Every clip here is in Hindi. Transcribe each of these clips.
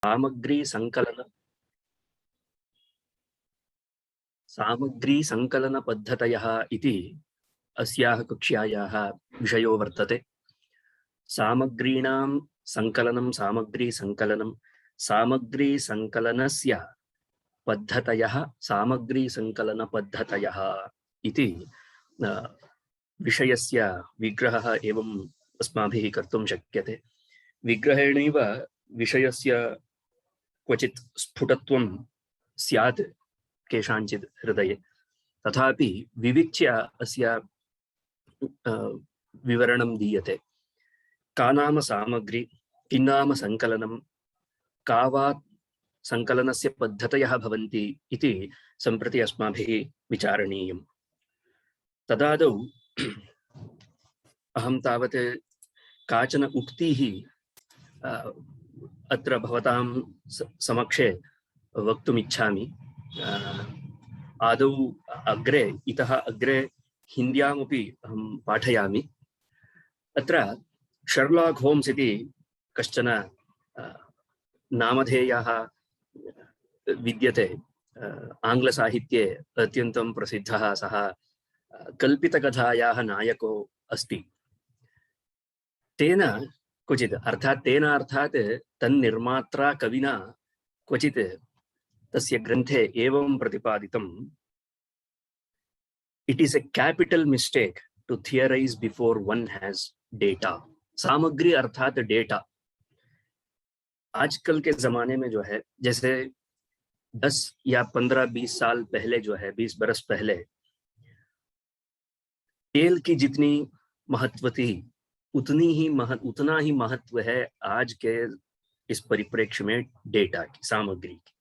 सामग्री संकलन पद्धतयः इति अस्याः कक्ष्यायाः विषयो वर्तते। सामग्रीणां संकलनं, सामग्री संकलनस्य पद्धतयः, सामग्री संकलन पद्धतयः इति विषयस्य विग्रहः एवं अस्माभिः कर्तुं शक्यते। विग्रहेणैव विषयस्य क्वचित् स्फुटत्वं स्यात् केषाञ्चित् हृदये, तथापि विविच्य अस्य विवरणं दीयते। का नाम सामग्री, किन्नाम संकलनं, का वा संकलनस्य पद्धतयः भवन्ति इति सम्प्रति अस्माभिः विचारणीयम्। तदादौ अहं तावत् काचन उक्तिः अत्र भवतां समक्षे वक्तुमिच्छामि। आदौ अग्रे, इतः अग्रे हिन्द्यामपि अहं पाठयामि। अत्र शर्लॉक होम्स इति कश्चन नामधेयः विद्यते। आङ्ग्लसाहित्ये अत्यन्तं प्रसिद्धः सः कल्पितकथायाः नायको अस्ति। तेन क्वचित् अर्थात् तन्निर्मात्रा कविना क्वचित् तस्य ग्रन्थे एवं प्रतिपादितम्: it is a capital mistake to theorise before one has data. सामग्री अर्थात डेटा। आजकल के जमाने में जो है, जैसे 10 या 15-20 साल पहले जो है, 20 बरस पहले तेल की जितनी महत्व थी उतना ही महत्व है आज के इस परिप्रेक्ष्य में डेटा की, सामग्री की।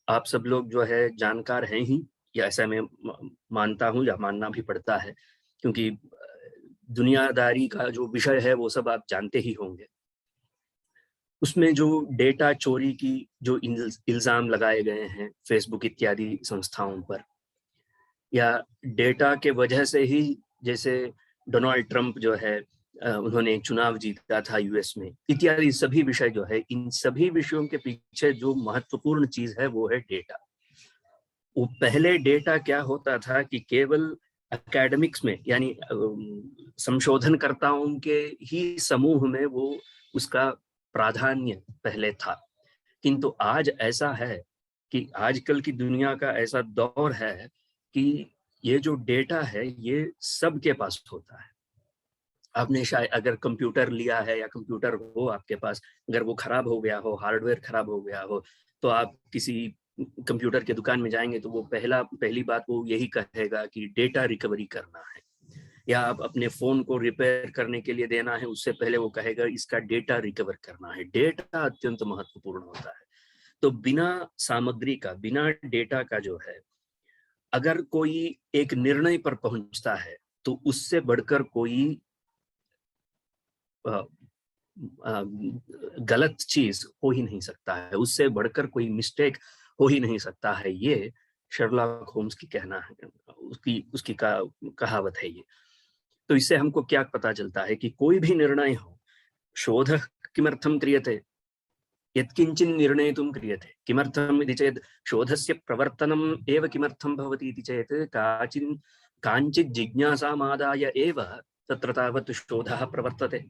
आप सब लोग जो है जानकार हैं ही, या ऐसा मैं मानता हूं, या मानना भी पड़ता है, क्योंकि दुनियादारी का जो विषय है वो सब आप जानते ही होंगे। उसमें जो डेटा चोरी की जो इल्जाम लगाए गए हैं फेसबुक इत्यादि संस्थाओं पर, या डेटा के वजह से ही, जैसे डोनाल्ड ट्रंप जो है उन्होंने चुनाव जीता था यूएस में, इत्यादि सभी विषय जो है, इन सभी विषयों के पीछे जो महत्वपूर्ण चीज है वो है डेटा। वो पहले डेटा क्या होता था कि केवल एकेडमिक्स में, यानी संशोधनकर्ताओं के ही समूह में वो उसका प्राधान्य पहले था। किंतु आज ऐसा है कि आजकल की दुनिया का ऐसा दौर है कि ये जो डेटा है ये सबके पास होता है। आपने शायद अगर कंप्यूटर लिया है या कंप्यूटर हो आपके पास, अगर वो खराब हो गया हो, हार्डवेयर खराब हो गया हो, तो आप किसी कंप्यूटर के दुकान में जाएंगे तो वो पहली बात वो यही कहेगा कि डेटा रिकवरी करना है। या आप अपने फोन को रिपेयर करने के लिए देना है, उससे पहले वो कहेगा इसका डेटा रिकवर करना है। डेटा अत्यंत महत्वपूर्ण होता है। तो बिना सामग्री का, बिना डेटा का जो है, अगर कोई एक निर्णय पर पहुंचता है तो उससे बढ़कर कोई गलत चीज हो ही नहीं सकता है, उससे बढ़कर कोई मिस्टेक हो ही नहीं सकता है। ये शर्लॉक होम्स की कहना है, उसकी कहावत है ये। तो इससे हमको क्या पता चलता है कि कोई भी निर्णय हो, शोध किमर्थम क्रियते, यत्किंचिन् निर्णेतुं क्रियते। किमर्थम् इति चेत् शोधस्य प्रवर्तनम् एव किमर्थं भवति इति चेत् काञ्चित् जिज्ञासामादाय एव तत्र तावत् शोधः प्रवर्तते।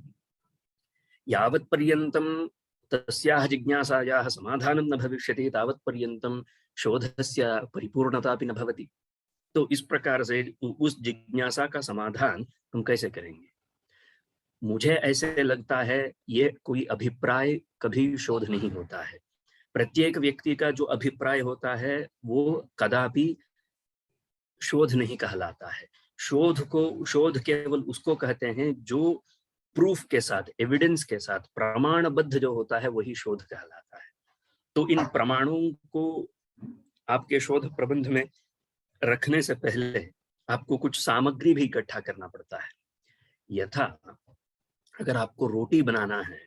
यावत्पर्यन्तं तस्याः जिज्ञासायाः समाधानं न भविष्यति तावत्पर्यन्तं शोधस्य परिपूर्णता अपि न भवति। तो इस प्रकार से उस जिज्ञासा का समाधान हम कैसे करेंगे? मुझे ऐसे लगता है ये कोई अभिप्राय कभी शोध नहीं होता है। प्रत्येक व्यक्ति का जो अभिप्राय होता है वो कदापि शोध नहीं कहलाता है। शोध केवल उसको कहते हैं जो प्रूफ के साथ, एविडेंस के साथ, प्रमाणबद्ध जो होता है वही शोध कहलाता है। तो इन प्रमाणों को आपके शोध प्रबंध में रखने से पहले आपको कुछ सामग्री भी इकट्ठा करना पड़ता है। यथा अगर आपको रोटी बनाना है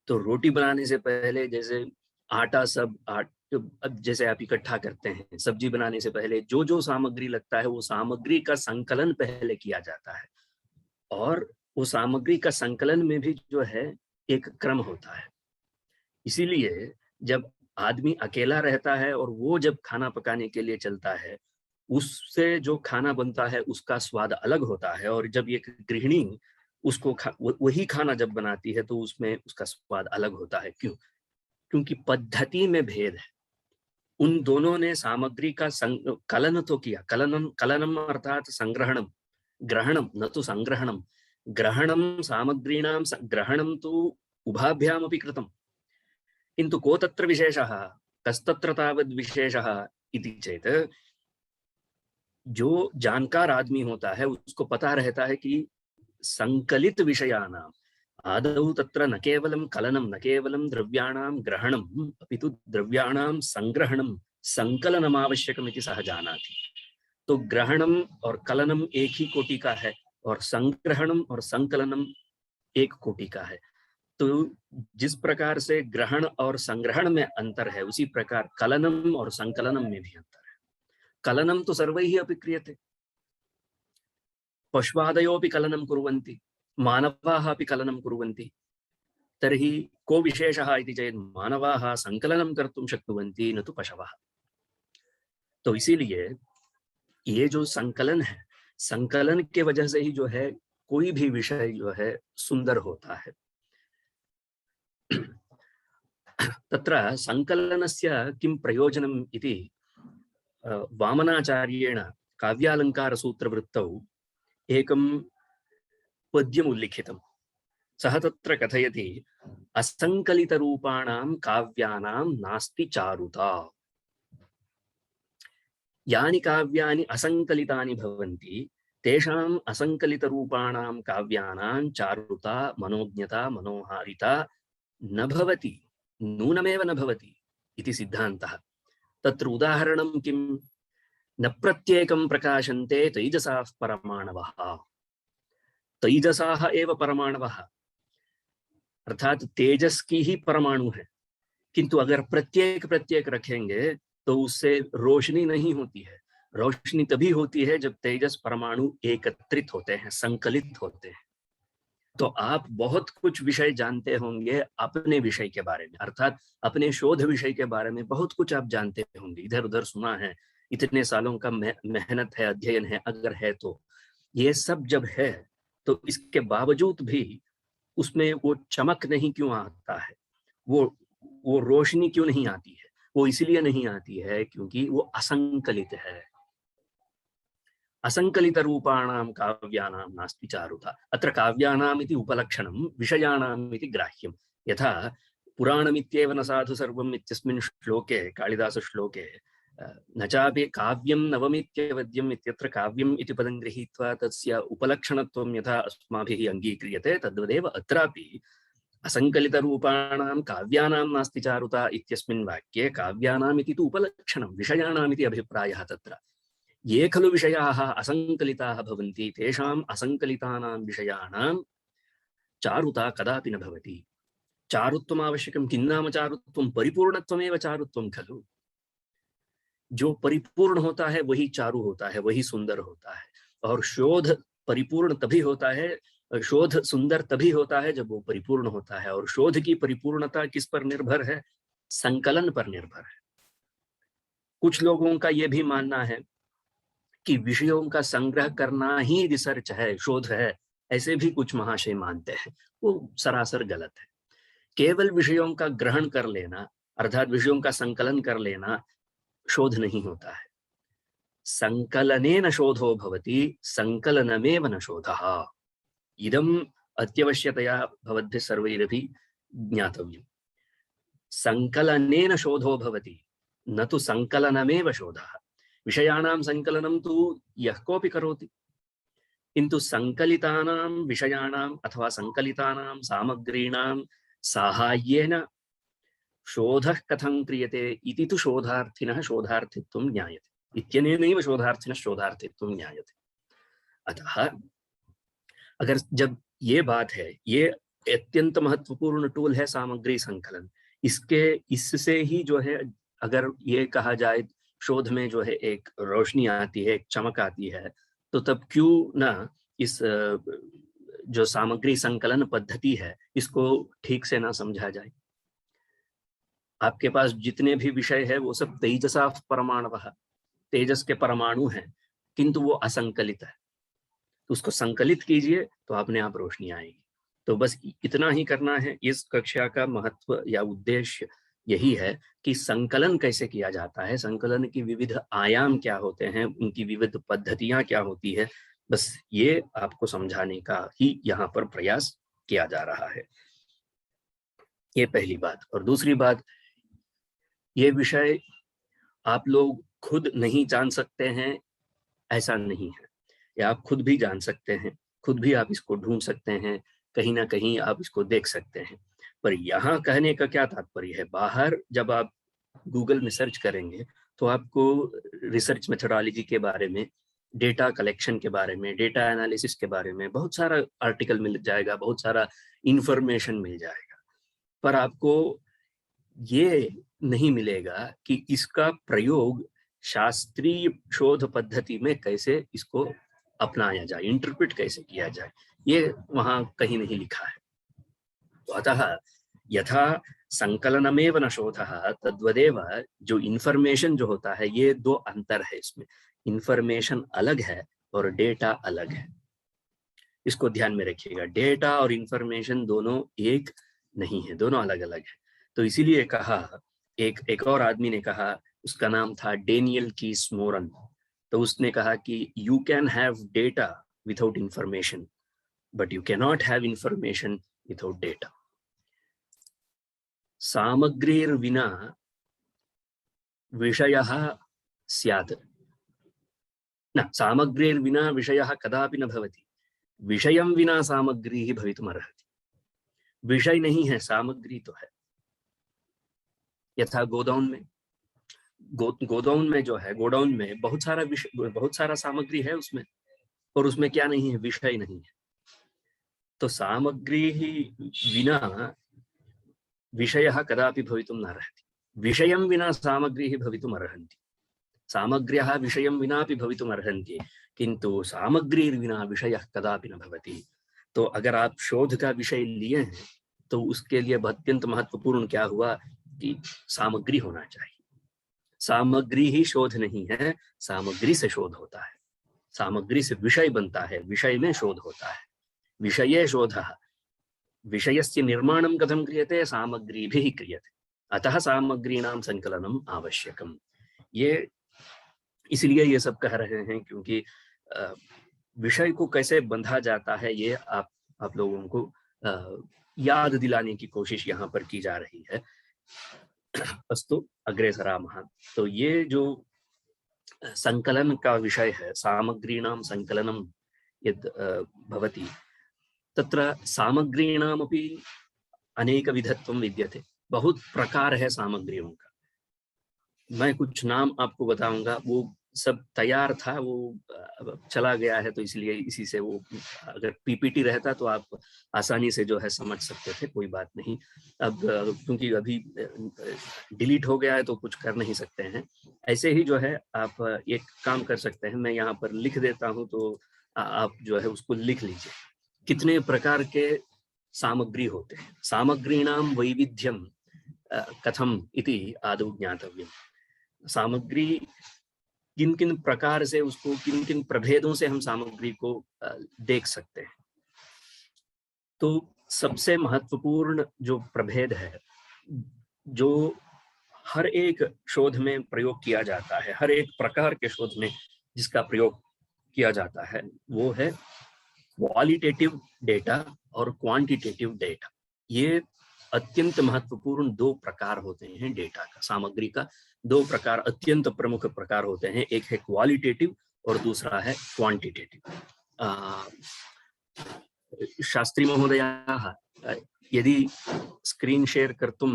तो रोटी बनाने से पहले जैसे जैसे आप इकट्ठा करते हैं, सब्जी बनाने से पहले जो जो सामग्री लगता है वो सामग्री का संकलन पहले किया जाता है। और वो सामग्री का संकलन में भी जो है एक क्रम होता है। इसीलिए जब आदमी अकेला रहता है और वो जब खाना पकाने के लिए चलता है, उससे जो खाना बनता है उसका स्वाद अलग होता है, और जब एक गृहिणी उसको वही खाना जब बनाती है तो उसमें उसका स्वाद अलग होता है। क्यों? क्योंकि पद्धति में भेद है। उन दोनों ने सामग्री का कलन तो किया, कलनम अर्थात संग्रहणम, ग्रहणम न तो संग्रहणम। ग्रहणम सामग्रीणां ग्रहणम तो उभाभ्यामपि कृतम, किंतु को तत्र विशेषः, कस्तत्र तावद् विशेषः इति चेत, जो जानकार आदमी होता है उसको पता रहता है कि संकलित विषयानाम् आदौ तत्र न केवलं कलनं, न केवलं द्रव्याणां ग्रहणम्, अपितु द्रव्याणां संग्रहणं संकलनम आवश्यकम् इति सः जानाति। तो ग्रहणम और कलनम एक ही कोटि का है, और संग्रहणम और संकलनम एक कोटि का है। तो जिस प्रकार से ग्रहण और संग्रहण में अंतर है, उसी प्रकार कलनम और संकलनम में भी अंतर है। कलनम तो सर्वैः अपि क्रियते, पश्वादयोपि कलनं कुर्वन्ति, मानवाः अपि कलनं कुर्वन्ति। तर्हि को विशेषः इति चेत् मानवाः संकलनं कर्तुं शक्नुवन्ति, न तु पशवः। तो इसीलिए ये जो संकलन है, संकलन के वजह से ही जो है कोई भी विषय जो है सुंदर होता है। तत्र संकलनस्य किं प्रयोजनम् इति वामनाचार्येण काव्यालङ्कारसूत्रवृत्तौ एकं पद्यम् उल्लिखितम्। सः तत्र कथयति, असंकलितरूपाणां काव्यानां नास्ति चारुता। यानि काव्यानि असंकलितानि भवन्ति, तेषाम् असंकलितरूपाणां काव्यानां चारुता, मनोज्ञता, मनोहारिता न भवति, नूनमेव न भवति इति सिद्धान्तः। तत्र उदाहरणं किम्? न प्रत्येकं प्रकाशन्ते तैजसाः परमाणवः। तैजसाः एव परमाणवः, अर्थात तेजस की ही परमाणु है, किंतु अगर प्रत्येक रखेंगे तो उससे रोशनी नहीं होती है। रोशनी तभी होती है जब तेजस परमाणु एकत्रित होते हैं, संकलित होते हैं। तो आप बहुत कुछ विषय जानते होंगे अपने विषय के बारे में, अर्थात अपने शोध विषय के बारे में बहुत कुछ आप जानते होंगे, इधर उधर सुना है, इतने सालों का मेहनत है, अध्ययन है, अगर है तो ये सब जब है तो इसके बावजूद भी उसमें वो चमक नहीं क्यों आता है, वो रोशनी क्यों नहीं आती है? वो इसलिए नहीं आती है क्योंकि वो असंकलित है। असंकलित रूपाणां काव्यानां नास्ति चारुता। अत्र काव्यानाम् इति उपलक्षणं, विषयाणाम् इति ग्राह्यं। यथा पुराणमित्येव न साधु सर्वम् इत्यस्मिन् श्लोके, कालिदासश्लोके, न चापि काव्यं नवमित्यवद्यम् इत्यत्र काव्यम् इति पदं गृहीत्वा तस्य उपलक्षणत्वं यथा अस्माभिः अङ्गीक्रियते, तद्वदेव अत्रापि असंकलितरूपाणां काव्यानां नास्ति चारुता इत्यस्मिन् वाक्ये काव्यानाम् इति तु उपलक्षणं, विषयाणाम् इति अभिप्रायः। तत्र ये खलु विषयाः असंकलिताः भवन्ति, तेषाम् असंकलितानां विषयाणां चारुता कदापि न भवति। चारुत्वम् आवश्यकं। किं नाम चारुत्वं? परिपूर्णत्वमेव चारुत्वं खलु। जो परिपूर्ण होता है वही चारु होता है, वही सुंदर होता है। और शोध परिपूर्ण तभी होता है, शोध सुंदर तभी होता है जब वो परिपूर्ण होता है। और शोध की परिपूर्णता किस पर निर्भर है? संकलन पर निर्भर है। कुछ लोगों का यह भी मानना है कि विषयों का संग्रह करना ही रिसर्च है, शोध है, ऐसे भी कुछ महाशय मानते हैं। वो सरासर गलत है। केवल विषयों का ग्रहण कर लेना, अर्थात विषयों का संकलन कर लेना, शोध नहीं होता है। संकलनेन शोधो भवति, संकलनमेव न शोधः। इदम् अत्यवश्यतया भवद्भिः सर्वैरपि ज्ञातव्यम्। संकलनेन शोधो भवति, न तु संकलनमेव शोधः। विषयाणां संकलनं तु यः कोऽपि करोति, किन्तु संकलितानां विषयाणाम् अथवा संकलितानां सामग्रीणां साहाय्येन शोधः कथं क्रियते इति तु शोधार्थिनः शोधार्थित्वं ज्ञायते, इत्यनेनैव शोधार्थिनः शोधार्थित्वं ज्ञायते। अतः अगर जब ये बात है, ये अत्यंत महत्वपूर्ण टूल है सामग्री संकलन, इससे ही जो है, अगर ये कहा जाए शोध में जो है एक रोशनी आती है, एक चमक आती है, तो तब क्यों ना इस जो सामग्री संकलन पद्धति है इसको ठीक से ना समझा जाए। आपके पास जितने भी विषय है वो सब तेजसा परमाणवः, तेजस के परमाणु हैं, किंतु वो असंकलित है। तो उसको संकलित कीजिए तो अपने आप रोशनी आएगी। तो बस इतना ही करना है। इस कक्षा का महत्व या उद्देश्य यही है कि संकलन कैसे किया जाता है, संकलन की विविध आयाम क्या होते हैं, उनकी विविध पद्धतियां क्या होती है, बस ये आपको समझाने का ही यहाँ पर प्रयास किया जा रहा है। ये पहली बात। और दूसरी बात, ये विषय आप लोग खुद नहीं जान सकते हैं ऐसा नहीं है, या आप खुद भी जान सकते हैं, खुद भी आप इसको ढूंढ सकते हैं, कहीं ना कहीं आप इसको देख सकते हैं। पर यहाँ कहने का क्या तात्पर्य है, बाहर जब आप गूगल में सर्च करेंगे तो आपको रिसर्च मेथोडोलॉजी के बारे में, डेटा कलेक्शन के बारे में, डेटा एनालिसिस के बारे में बहुत सारा आर्टिकल मिल जाएगा, बहुत सारा इंफॉर्मेशन मिल जाएगा। पर आपको ये नहीं मिलेगा कि इसका प्रयोग शास्त्रीय शोध पद्धति में कैसे इसको अपनाया जाए, इंटरप्रेट कैसे किया जाए, ये वहां कहीं नहीं लिखा है। तो अतः यथा संकलनमेव न शोधः तद्वदेव जो इंफॉर्मेशन जो होता है, ये दो अंतर है इसमें। इंफॉर्मेशन अलग है और डेटा अलग है, इसको ध्यान में रखिएगा। डेटा और इंफॉर्मेशन दोनों एक नहीं है, दोनों अलग अलग है। तो इसीलिए कहा, एक और आदमी ने कहा, उसका नाम था डेनियल कीस मोरन। तो उसने कहा कि you can have data without information, but you can not have information without data. सामग्रीर्विना विषयः स्यात् न, सामग्रीर्विना विषयः कदापि न भवति, विषयं विना सामग्री भवितुमर्हति। विषय नहीं है, सामग्री तो है। यथा गोडाउन में, गोडाउन में जो है, गोडाउन में बहुत सारा सामग्री है उसमें, और उसमें क्या नहीं है, विषय नहीं है। तो सामग्री ही विना विषयः कदापि भवितुं न अर्हति, विषयं विना सामग्री भवितुम् अर्हन्ति, सामग्र्यः विषयं विनापि भवितुम् अर्हन्ति, किंतु सामग्रीर्विना विषयः कदापि न भवति। तो अगर आप शोध का विषय लिए हैं तो उसके लिए अत्यंत महत्वपूर्ण क्या हुआ कि सामग्री होना चाहिए। सामग्री ही शोध नहीं है, सामग्री से शोध होता है, सामग्री से विषय बनता है, विषय में शोध होता है। विषये शोधः, विषयस्य निर्माणं कथं क्रियते, सामग्रीभिः क्रियते, अतः सामग्रीणां संकलनम् आवश्यकम्। ये इसलिए ये सब कह रहे हैं क्योंकि विषय को कैसे बंधा जाता है ये आप लोगों को याद दिलाने की कोशिश यहाँ पर की जा रही है। अस्तु अग्रे सरामः। तो ये जो संकलन का विषय है, सामग्रीणां संकलनं यद् भवति, तत्र सामग्रीणामपि अनेकविधत्वं विद्यते। बहुत प्रकार है सामग्रियों का। मैं कुछ नाम आपको बताऊंगा, वो सब तैयार था, वो चला गया है, तो इसलिए इसी से वो, अगर पीपीटी रहता तो आप आसानी से जो है समझ सकते थे, कोई बात नहीं। अब क्योंकि अभी डिलीट हो गया है तो कुछ कर नहीं सकते हैं। ऐसे ही जो है आप एक काम कर सकते हैं, मैं यहाँ पर लिख देता हूँ, तो आप जो है उसको लिख लीजिए। कितने प्रकार के सामग्री होते हैं, सामग्रीणां वैविध्यं कथम इति आदौ ज्ञातव्यम्। सामग्री किन किन प्रकार से, उसको किन किन प्रभेदों से हम सामग्री को देख सकते हैं। तो सबसे महत्वपूर्ण जो प्रभेद है, जो हर एक शोध में प्रयोग किया जाता है, हर एक प्रकार के शोध में जिसका प्रयोग किया जाता है, वो है क्वालिटेटिव डेटा और क्वांटिटेटिव डेटा। ये अत्यंत महत्वपूर्ण दो प्रकार होते हैं डेटा का, सामग्री का दो प्रकार, अत्यंत प्रमुख प्रकार होते हैं। एक है क्वालिटेटिव और दूसरा है क्वांटिटेटिव। शास्त्री महोदयाः, यदि स्क्रीन शेयर कर्तुं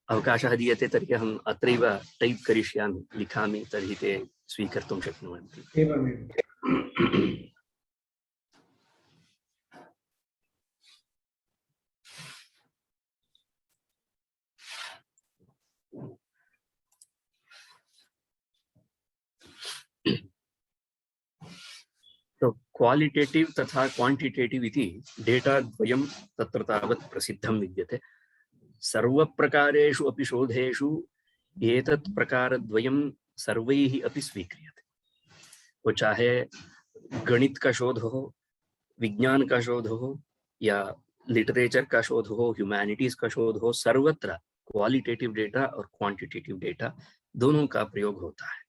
अवकाशः दीयते तर्हि अहम् अत्रैव टैप करिष्यामि, लिखामि, तर्हि ते स्वीकर्तुं शक्नुवन्ति। एवमेव। तो क्वालिटेटिव तथा क्वांटिटेटिव इति डेटा द्वयं तत्र तावत् प्रसिद्धं विद्यते। सर्वप्रकारेषु अपि शोधेषु एतत् प्रकारद्वयं सर्वैः अपि स्वीक्रियते। वो चाहे गणित का शोध हो, विज्ञान का शोध हो, या लिटरेचर का शोध हो, ह्यूमैनिटीज का शोध हो, सर्वत्र क्वालिटेटिव डेटा और क्वांटिटेटिव डेटा दोनों का प्रयोग होता है।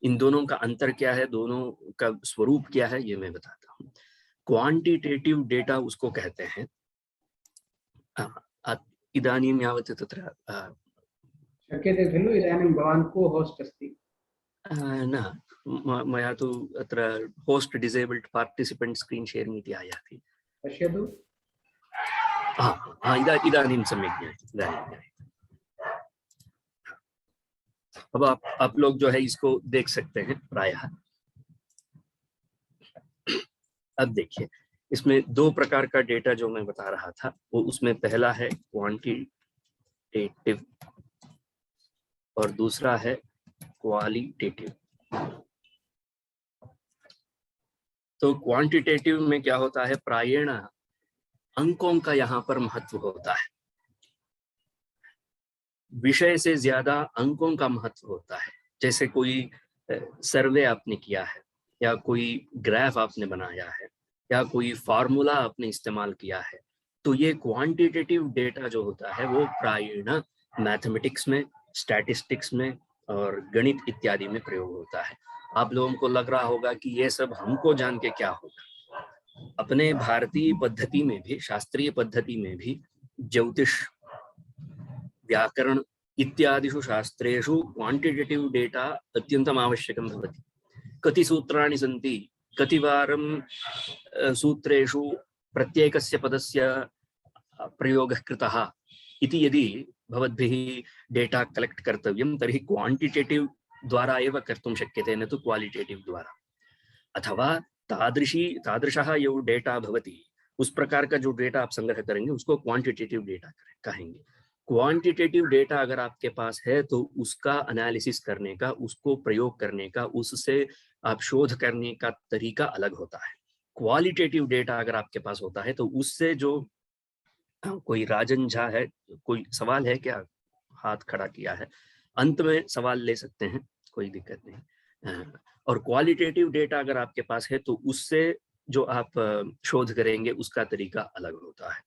इन दोनों का अंतर क्या है, दोनों का स्वरूप क्या है, ये मैं बताता हूँ। क्वांटिटेटिव डेटा उसको कहते हैं, इदानीं यावत् तत्र शक्यते खलु इदानीं भवान् को होस्ट अस्ति न मया तु अत्र host disabled participant screen sharing इति आयाति। पश्यतु। इदानीं सम्यक् ज्ञायते। अब आप लोग जो है इसको देख सकते हैं प्रायः। अब देखिए, इसमें दो प्रकार का डेटा जो मैं बता रहा था, वो उसमें पहला है क्वांटिटेटिव और दूसरा है क्वालिटेटिव। तो क्वांटिटेटिव में क्या होता है, प्रायेण अंकों का यहाँ पर महत्व होता है, विषय से ज्यादा अंकों का महत्व होता है। जैसे कोई सर्वे आपने किया है, या कोई ग्राफ आपने बनाया है, या कोई फार्मूला आपने इस्तेमाल किया है, तो ये क्वांटिटेटिव डेटा जो होता है वो प्रायेण मैथमेटिक्स में, स्टैटिस्टिक्स में और गणित इत्यादि में प्रयोग होता है। आप लोगों को लग रहा होगा कि ये सब हमको जान के क्या होगा। अपने भारतीय पद्धति में भी, शास्त्रीय पद्धति में भी ज्योतिष, व्याकरण इत्यादिषु शास्त्रेषु क्वांटिटेटिव डेटा अत्यन्तम् आवश्यकं भवति। कति सूत्राणि सन्ति, कतिवारं सूत्रेषु प्रत्येकस्य पदस्य प्रयोगः कृतः इति यदि भवद्भिः डेटा कलेक्ट कर्तव्यं तर्हि क्वांटिटेटिव द्वारा एव कर्तुं शक्यते, न तु क्वालिटेटिव द्वारा। अथवा तादृशः यो डेटा भवति, उस प्रकार का जो डेटा आप संग्रह करेंगे उसको क्वांटिटेटिव डेटा कहेंगे। क्वांटिटेटिव डेटा अगर आपके पास है तो उसका एनालिसिस करने का, उसको प्रयोग करने का, उससे आप शोध करने का तरीका अलग होता है। क्वालिटेटिव डेटा अगर आपके पास होता है तो उससे जो कोई राजन झा है, कोई सवाल है क्या? हाथ खड़ा किया है, अंत में सवाल ले सकते हैं, कोई दिक्कत नहीं। और क्वालिटेटिव डेटा अगर आपके पास है तो उससे जो आप शोध करेंगे उसका तरीका अलग होता है।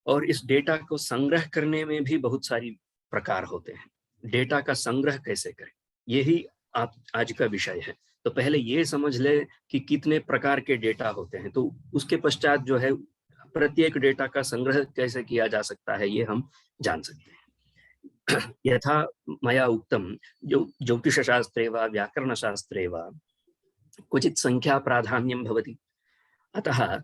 और इस डेटा को संग्रह करने में भी बहुत सारी प्रकार होते हैं। डेटा का संग्रह कैसे करें, यही आप आज का विषय है। तो पहले ये समझ ले कि कितने प्रकार के डेटा होते हैं, तो उसके पश्चात जो है प्रत्येक डेटा का संग्रह कैसे किया जा सकता है ये हम जान सकते हैं। यथा मया उक्तं, ज्योतिषशास्त्रे वा व्याकरणशास्त्रे वा क्वचित् संख्या प्राधान्यं भवति। अतः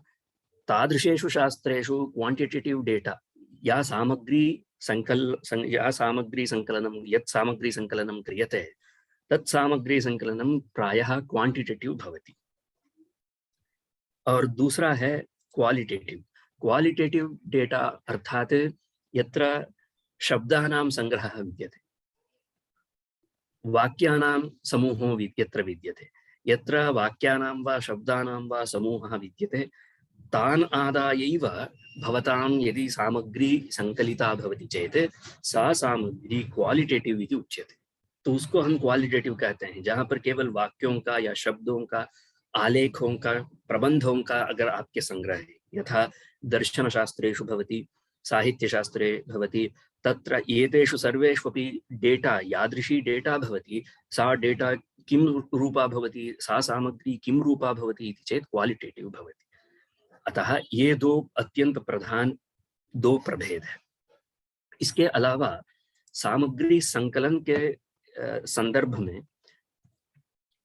तादृशेषु शास्त्रेषु क्वांटिटेटिव डेटा, या सामग्री संकलनं, यत् सामग्री संकलनं क्रियते तत् सामग्री संकलनं प्रायः क्वांटिटेटिव भवति। और दूसरा है क्वालिटेटिव। क्वालिटेटिव डेटा अर्थात यत्र शब्दानां संग्रहः विद्यते, वाक्यानां समूहो यत्र विद्यते, यत्र वाक्यानां वा शब्दानां वा समूहः विद्यते, तान् आदायैव भवतां यदि सामग्री संकलिता भवति चेत सा सामग्री क्वालिटेटिव इति उच्यते। तो उसको हम क्वालिटेटिव कहते हैं, जहाँ पर केवल वाक्यों का या शब्दों का, आलेखों का, प्रबंधों का अगर आपके संग्रह है, यथा दर्शनशास्त्रेषु भवति, साहित्यशास्त्रे भवति, तत्र एतेषु सर्वेषु अपि डेटा, यादृशी डेटा भवति, सा डेटा किं रूपा भवति, सा सामग्री किं रूपा भवति इति चेत् क्वालिटेटिव भवति। अतः ये दो अत्यंत प्रधान दो प्रभेद है। इसके अलावा सामग्री संकलन के संदर्भ में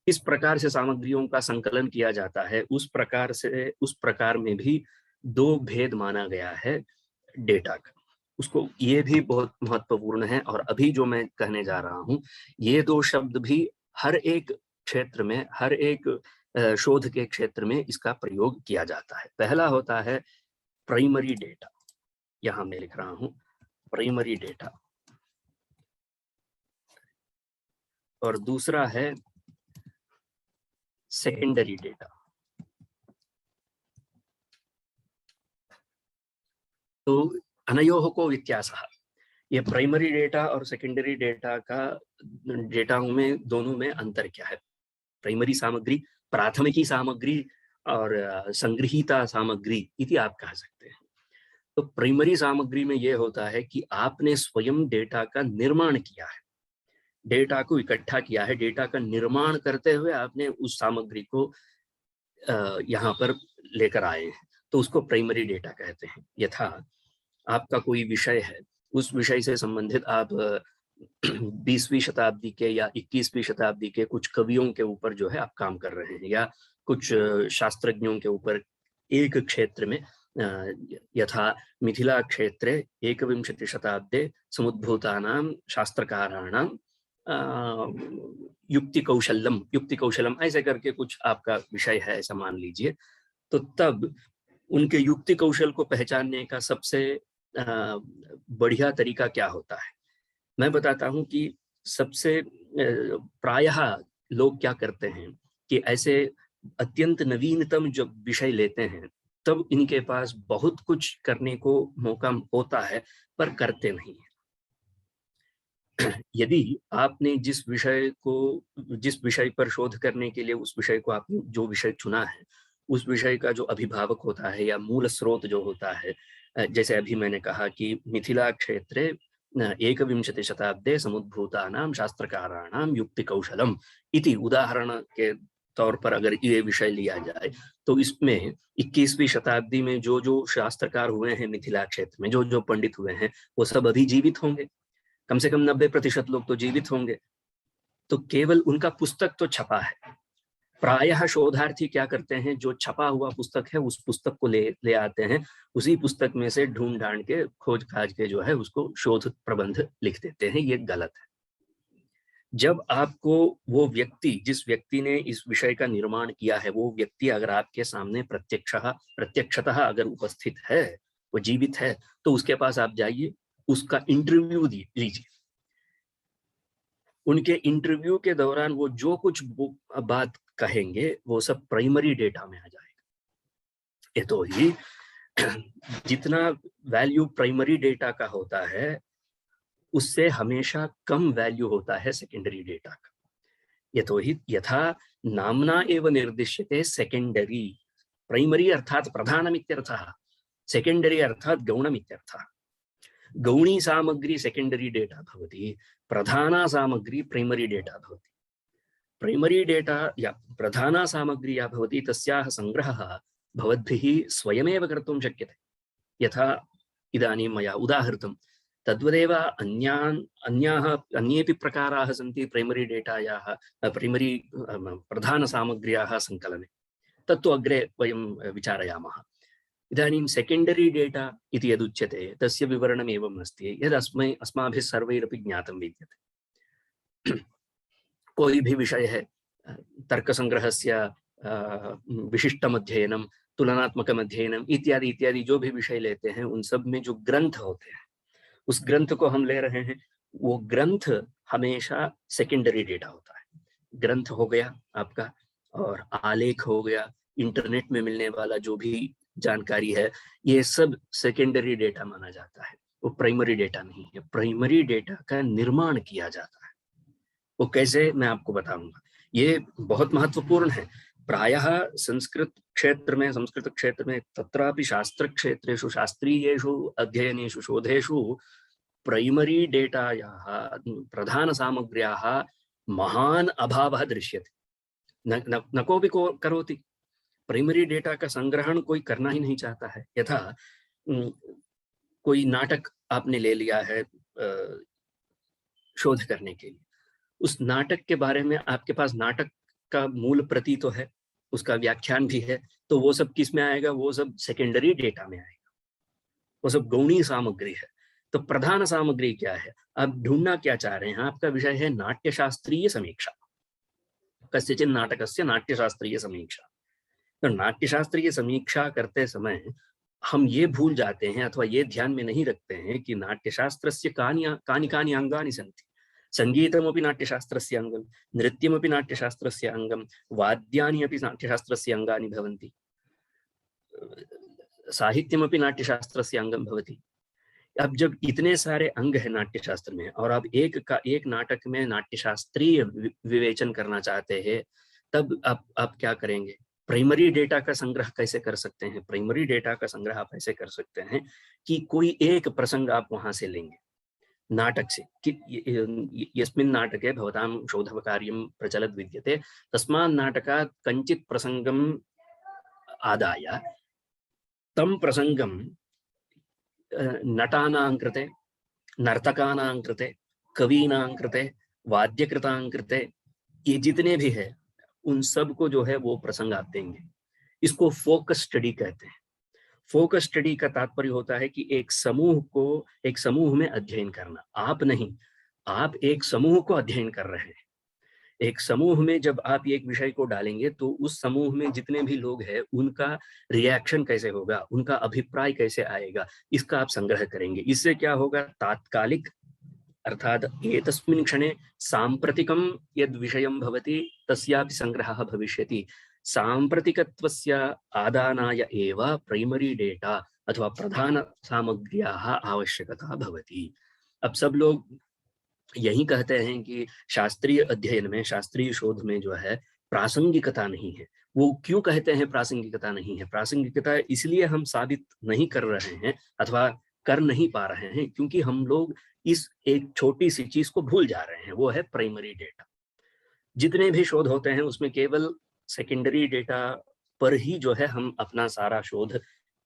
इस प्रकार से सामग्रियों का संकलन किया जाता है, उस प्रकार में भी दो भेद माना गया है डेटा का। उसको ये भी बहुत महत्वपूर्ण है। और अभी जो मैं कहने जा रहा हूँ, ये दो शब्द भी हर एक क्षेत्र में, हर एक शोध के क्षेत्र में इसका प्रयोग किया जाता है। पहला होता है प्राइमरी डेटा, यहां मैं लिख रहा हूं प्राइमरी डेटा, और दूसरा है सेकेंडरी डेटा। तो अनयोः को व्यत्यासः। ये प्राइमरी डेटा और सेकेंडरी डेटा का डेटाओं में दोनों में अंतर क्या है? प्राइमरी सामग्री, प्राथमिकी सामग्री और संग्रहीता सामग्री इति आप कह सकते हैं। तो प्राइमरी सामग्री में यह होता है कि आपने स्वयं डेटा का निर्माण किया है, डेटा को इकट्ठा किया है, डेटा का निर्माण करते हुए आपने उस सामग्री को यहाँ पर लेकर आए हैं, तो उसको प्राइमरी डेटा कहते हैं। यथा आपका कोई विषय है, उस विषय से संबंधित आप 20वीं शताब्दी के या 21वीं शताब्दी के कुछ कवियों के ऊपर जो है आप काम कर रहे हैं, या कुछ शास्त्रज्ञों के ऊपर एक क्षेत्र में, यथा मिथिला क्षेत्रे 21वीं शताब्दे समुद्भूतानां शास्त्रकाराणां युक्ति कौशलम ऐसे करके कुछ आपका विषय है, ऐसा मान लीजिए। तो तब उनके युक्ति कौशल को पहचानने का सबसे बढ़िया तरीका क्या होता है? मैं बताता हूं कि सबसे प्रायः लोग क्या करते हैं कि ऐसे अत्यंत नवीनतम जब विषय लेते हैं तब इनके पास बहुत कुछ करने को मौका होता है, पर करते नहीं है। यदि आपने जिस विषय पर शोध करने के लिए उस विषय को आपने जो विषय चुना है, उस विषय का जो अभिभावक होता है या मूल स्रोत जो होता है, जैसे अभी मैंने कहा कि मिथिला क्षेत्रे 21वीं शताब्दे समुद्भूतानां शास्त्रकाराणां युक्ति कौशलम इति उदाहरण के तौर पर अगर ये विषय लिया जाए, तो इसमें 21वीं शताब्दी में जो जो शास्त्रकार हुए हैं मिथिला क्षेत्र में, जो जो पंडित हुए हैं, वो सब अभी जीवित होंगे, कम से कम 90% लोग तो जीवित होंगे। तो केवल उनका पुस्तक तो छपा है। प्रायः शोधार्थी क्या करते हैं, जो छपा हुआ पुस्तक है उस पुस्तक को ले आते हैं, उसी पुस्तक में से ढूंढ ढांड के खोज खाज के जो है उसको शोध प्रबंध लिख देते हैं। ये गलत है। जब आपको वो व्यक्ति, जिस व्यक्ति ने इस विषय का निर्माण किया है, वो व्यक्ति अगर आपके सामने प्रत्यक्षतः अगर उपस्थित है, वो जीवित है, तो उसके पास आप जाइए, उसका इंटरव्यू लीजिए। उनके इंटरव्यू के दौरान वो जो कुछ बात कहेंगे वो सब प्राइमरी डेटा में आ जाएगा। ये तो ही जितना वैल्यू प्राइमरी डेटा का होता है, उससे हमेशा कम वैल्यू होता है सेकेंडरी डेटा का। ये तो ही यथा नामना एव निर्दिश्यते सेकेंडरी। प्राइमरी अर्थात प्रधानमित्यर्थः, सेकेंडरी अर्थात गौणमित्यर्थः। गौणी सामग्री सेकेंडरी डेटा भवति, प्रधाना सामग्री प्राइमरी डेटा भवति। प्राइमरी डेटा या प्रधाना सामग्री या भवति, तस्याः संग्रहः भवद्भिः स्वयमेव कर्तुं शक्यते। यथा इदानीं मया उदाहृतं, तद्वदेव अन्येपि प्रकाराः सन्ति प्राइमरी डेटायाः, प्राइमरी प्रधानसामग्र्याः सङ्कलने। तत्तु अग्रे वयं विचारयामः। इदानीं सेकेंडरी डेटा इति यदुच्यते तस्य विवरणम् एवम् अस्ति, यद् अस्माभिः सर्वैरपि ज्ञातं विद्यते। कोई भी विषय है, तर्कसंग्रहस्य विशिष्टमध्ययनं, तुलनात्मकमध्ययनम् इत्यादि इत्यादि जो भी विषय लेते हैं, उन सब में जो ग्रंथ होते हैं, उस ग्रंथ को हम ले रहे हैं, वो ग्रंथ हमेशा सेकेंडरी डेटा होता है। ग्रंथ हो गया आपका, और आलेख हो गया, इंटरनेट में मिलने वाला जो भी जानकारी है, ये सब सेकेंडरी डेटा माना जाता है, वो प्राइमरी डेटा नहीं है। प्राइमरी डेटा का निर्माण किया जाता है। वो कैसे, मैं आपको बताऊंगा। ये बहुत महत्वपूर्ण है। प्रायः संस्कृत क्षेत्र में तत्रापि शास्त्र क्षेत्रेषु, शास्त्रीयेषु अध्ययनेषु, शोधेषु प्राइमरी डेटायाः प्रधान सामग्र्याः महान अभावः दृश्यते। न कोऽपि करोति। प्राइमरी डेटा का संग्रहण कोई करना ही नहीं चाहता है। यथा कोई नाटक आपने ले लिया है शोध करने के लिए, उस नाटक के बारे में आपके पास नाटक का मूल प्रति तो है, उसका व्याख्यान भी है, तो वो सब किस में आएगा? वो सब सेकेंडरी डेटा में आएगा, वो सब गौणी सामग्री है। तो प्रधान सामग्री क्या है? आप ढूंढना क्या चाह रहे हैं? आपका विषय है नाट्यशास्त्रीय समीक्षा, कस्यचित् नाटकस्य नाट्यशास्त्रीय समीक्षा। तो नाट्यशास्त्रीय समीक्षा करते समय हम ये भूल जाते हैं अथवा ये ध्यान में नहीं रखते हैं कि नाट्यशास्त्रस्य कानि अंगानि सन्ति। संगीतमपि नाट्यशास्त्रस्य अंगं, नृत्यमपि नाट्यशास्त्रस्य अंगं, वाद्यानि अपि नाट्यशास्त्रस्य अंगानि भवन्ति, साहित्यमपि नाट्यशास्त्रस्य अंगं भवति। अब जब इतने सारे अंग है नाट्य शास्त्र में और आप एक नाटक में नाट्यशास्त्रीय विवेचन करना चाहते हैं, तब आप क्या करेंगे? प्राइमरी डेटा का संग्रह कैसे कर सकते हैं? प्राइमरी डेटा का संग्रह आप ऐसे कर सकते हैं कि कोई एक प्रसंग आप वहां से लेंगे नाटक से कि यस्मिन् नाटके भवतां शोधकार्यं प्रचलद् विद्यते, तस्मात् नाटकात् कञ्चित् प्रसङ्गम् आदाय तं प्रसङ्गं नटानां कृते, नर्तकानां कृते, कवीनां कृते, वाद्यकृतां कृते, ये जितने भी है उन सबको जो है वो प्रसंग आप देंगे। इसको फोकस स्टडी कहते हैं। फोकस स्टडी का तात्पर्य होता है कि एक समूह में अध्ययन करना। आप नहीं, आप एक समूह को अध्ययन कर रहे हैं। एक समूह में जब आप एक विषय को डालेंगे तो उस समूह में जितने भी लोग हैं उनका रिएक्शन कैसे होगा, उनका अभिप्राय कैसे आएगा, इसका आप संग्रह करेंगे। इससे क्या होगा? तात्कालिक अर्थात एतस्मिन् क्षणे सांप्रतिकं यद् विषयं भवति तस्यापि संग्रहः भविष्यति। सांप्रतिकत्वस्य आदानाय एव प्राइमरी डेटा अथवा प्रधान सामग्र्याः आवश्यकता भवति। अब सब लोग यही कहते हैं कि शास्त्रीय अध्ययन में, शास्त्रीय शोध में जो है प्रासंगिकता नहीं है। वो क्यों कहते हैं प्रासंगिकता नहीं है? प्रासंगिकता इसलिए हम साबित नहीं कर रहे हैं अथवा कर नहीं पा रहे हैं क्योंकि हम लोग इस एक छोटी सी चीज को भूल जा रहे हैं, वो है प्राइमरी डेटा। जितने भी शोध होते हैं उसमें केवल सेकेंडरी डेटा पर ही जो है हम अपना सारा शोध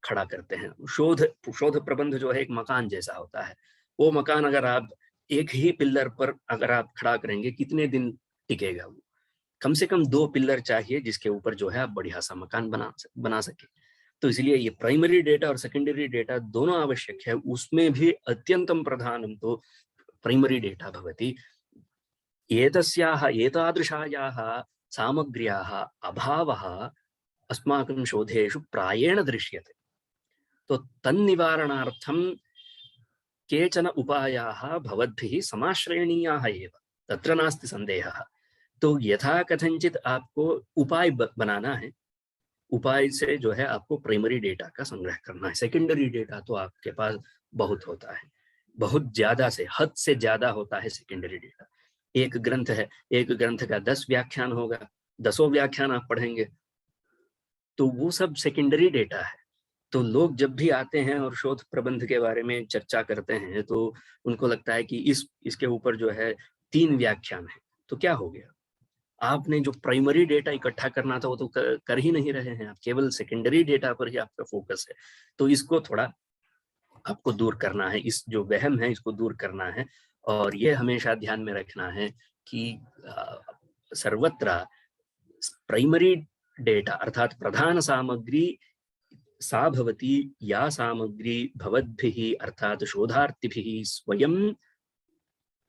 खड़ा करते हैं। शोध प्रबंध जो है एक मकान जैसा होता है। वो मकान अगर आप एक ही पिल्लर पर अगर आप खड़ा करेंगे, कितने दिन टिकेगा वो? कम से कम 2 पिल्लर चाहिए जिसके ऊपर जो है आप बढ़िया सा मकान बना सके। तो इसलिए ये प्राइमरी डेटा और सेकेंडरी डेटा दोनों आवश्यक है। उसमें भी अत्यंतम प्रधानम तो प्राइमरी डेटा भवति। एतस्याः एतादृशायाः सामग्र्याः अभावः अस्माकं शोधेषु प्रायेण दृश्यते। तो तन्निवारणार्थं केचन उपायाः भवद्भिः समाश्रयणीयाः एव, तत्र नास्ति संदेहः। तो यथा कथंचित आपको उपाय बनाना है। उपाय से जो है आपको प्राइमरी डेटा का संग्रह करना है। सेकेंडरी डेटा तो आपके पास बहुत होता है, बहुत ज्यादा से हद से ज्यादा होता है सेकेंडरी डेटा। एक ग्रंथ है, एक ग्रंथ का 10 व्याख्यान होगा, 10 व्याख्यान आप पढ़ेंगे तो वो सब सेकेंडरी डेटा है। तो लोग जब भी आते हैं और शोध प्रबंध के बारे में चर्चा करते हैं तो उनको लगता है कि इसके ऊपर जो है 3 व्याख्यान है। तो क्या हो गया? आपने जो प्राइमरी डेटा इकट्ठा करना था वो तो कर ही नहीं रहे हैं, आप केवल सेकेंडरी डेटा पर ही आपका फोकस है। तो इसको थोड़ा आपको दूर करना है, इस जो वहम है इसको दूर करना है। और ये हमेशा ध्यान में रखना है कि सर्वत्र प्राइमरी डेटा अर्थात प्रधान सामग्री सा भवति या सामग्री भवद्भिः अर्थात शोधार्थिभिः स्वयं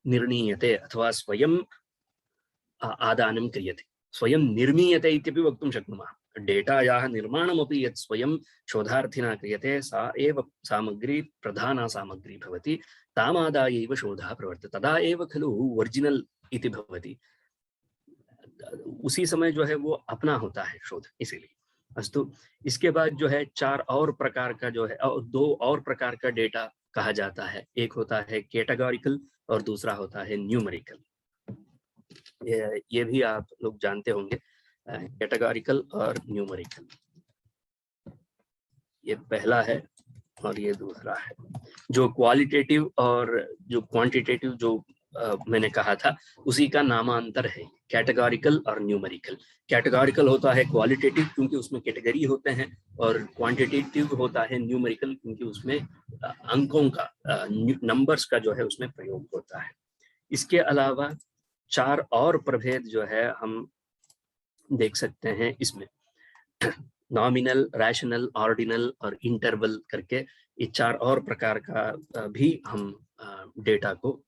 निर्णीयते अथवा स्वयं आदानं क्रियते, स्वयं निर्मीयते इत्यपि वक्तुं शक्नुमः। डेटायाः निर्माणमपि यत् स्वयं शोधार्थिना क्रियते सा एव सामग्री प्रधाना सामग्री भवति, तामादाय एव शोधः प्रवर्तते। तदा एव खलु ओरिजिनल इति भवति। उसी समय जो है वो अपना होता है शोध। इसीलिए अस्तु, इसके बाद जो है 4 और प्रकार का जो है 2 और प्रकार का डेटा कहा जाता है। एक होता है कैटेगोरिकल और दूसरा होता है न्यूमेरिकल। ये भी आप लोग जानते होंगे, कैटेगोरिकल और न्यूमेरिकल। ये पहला है और ये दूसरा है। जो क्वालिटेटिव और जो क्वांटिटेटिव जो मैंने कहा था उसी का नामांतर है कैटेगोरिकल और न्यूमेरिकल। कैटेगोरिकल होता है क्वालिटेटिव क्योंकि उसमें कैटेगरी होते हैं, और क्वांटिटेटिव होता है न्यूमेरिकल क्योंकि उसमें अंकों का नंबर्स का जो है उसमें प्रयोग होता है। इसके अलावा 4 और प्रभेद जो है हम देख सकते हैं इसमें, नॉमिनल, रैशनल, ऑर्डिनल और इंटरवल करके ये 4 और प्रकार का भी हम डेटा को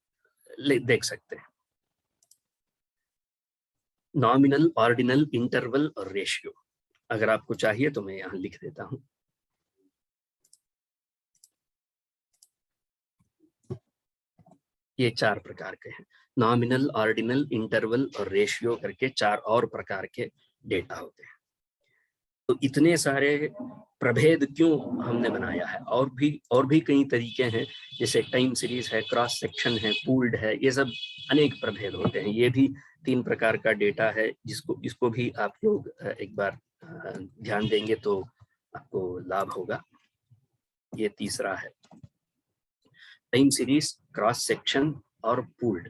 देख सकते हैं। नॉमिनल, ऑर्डिनल, इंटरवल और रेशियो। अगर आपको चाहिए तो मैं यहाँ लिख देता हूँ। ये 4 प्रकार के हैं, नॉमिनल, ऑर्डिनल, इंटरवल और रेशियो करके 4 और प्रकार के डेटा होते हैं। तो इतने सारे प्रभेद क्यों हमने बनाया है? और भी कई तरीके हैं, जैसे टाइम सीरीज है, क्रॉस सेक्शन है, पूल्ड है, ये सब अनेक प्रभेद होते हैं। ये भी 3 प्रकार का डेटा है, इसको भी आप लोग एक बार ध्यान देंगे तो आपको लाभ होगा। ये तीसरा है, टाइम सीरीज, क्रॉस सेक्शन और पूल्ड।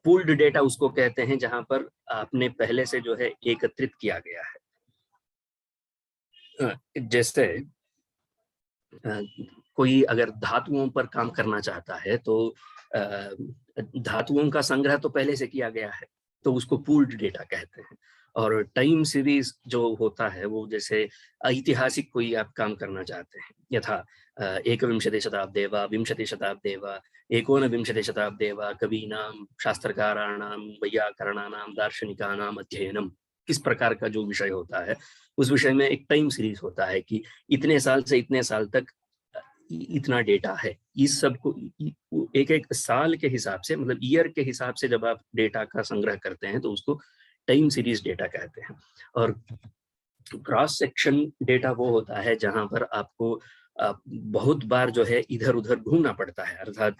पूल्ड डेटा उसको कहते हैं जहां पर आपने पहले से जो है एकत्रित किया गया है। जैसे कोई अगर धातुओं पर काम करना चाहता है तो धातुओं का संग्रह तो पहले से किया गया है, तो उसको पूल्ड डेटा कहते हैं। और टाइम सीरीज जो होता है वो जैसे ऐतिहासिक कोई आप काम करना चाहते हैं, यथा एकविंशति शताब्दे वा विंशति शताब्दे वा एकोनविंशति शताब्दे वा कवीनां शास्त्रकाराणां वैयाकरणानां दार्शनिकानां अध्ययनम, किस प्रकार का जो विषय होता है उस विषय में एक टाइम सीरीज होता है कि इतने साल से इतने साल तक इतना डेटा है। इस सब को एक एक साल के हिसाब से, मतलब ईयर के हिसाब से जब आप डेटा का संग्रह करते हैं तो उसको टाइम सीरीज डेटा कहते हैं। और क्रॉस सेक्शन डेटा वो होता है जहां पर आपको बहुत बार जो है इधर उधर घूमना पड़ता है, अर्थात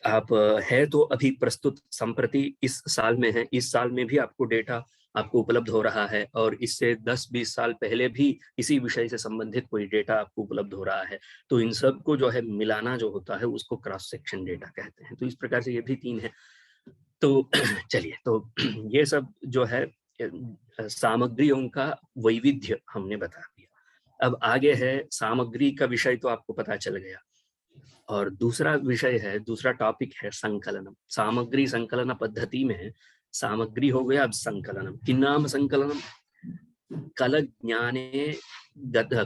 आप है तो अभी प्रस्तुत संप्रति इस साल में है, इस साल में भी आपको डेटा आपको उपलब्ध हो रहा है, और इससे 10-20 साल पहले भी इसी विषय से संबंधित कोई डेटा आपको उपलब्ध हो रहा है। तो इन सब को जो है मिलाना जो होता है उसको क्रॉस सेक्शन डेटा कहते हैं। तो इस प्रकार से ये भी 3 है। तो चलिए, तो ये सब जो है सामग्रियों का वैविध्य हमने बता दिया। अब आगे है सामग्री का विषय, तो आपको पता चल गया। और दूसरा विषय है, दूसरा टॉपिक है संकलनम। सामग्री संकलन पद्धति में सामग्री हो गया, अब संकलनम। किन्नाम संकलनम? कल ज्ञाने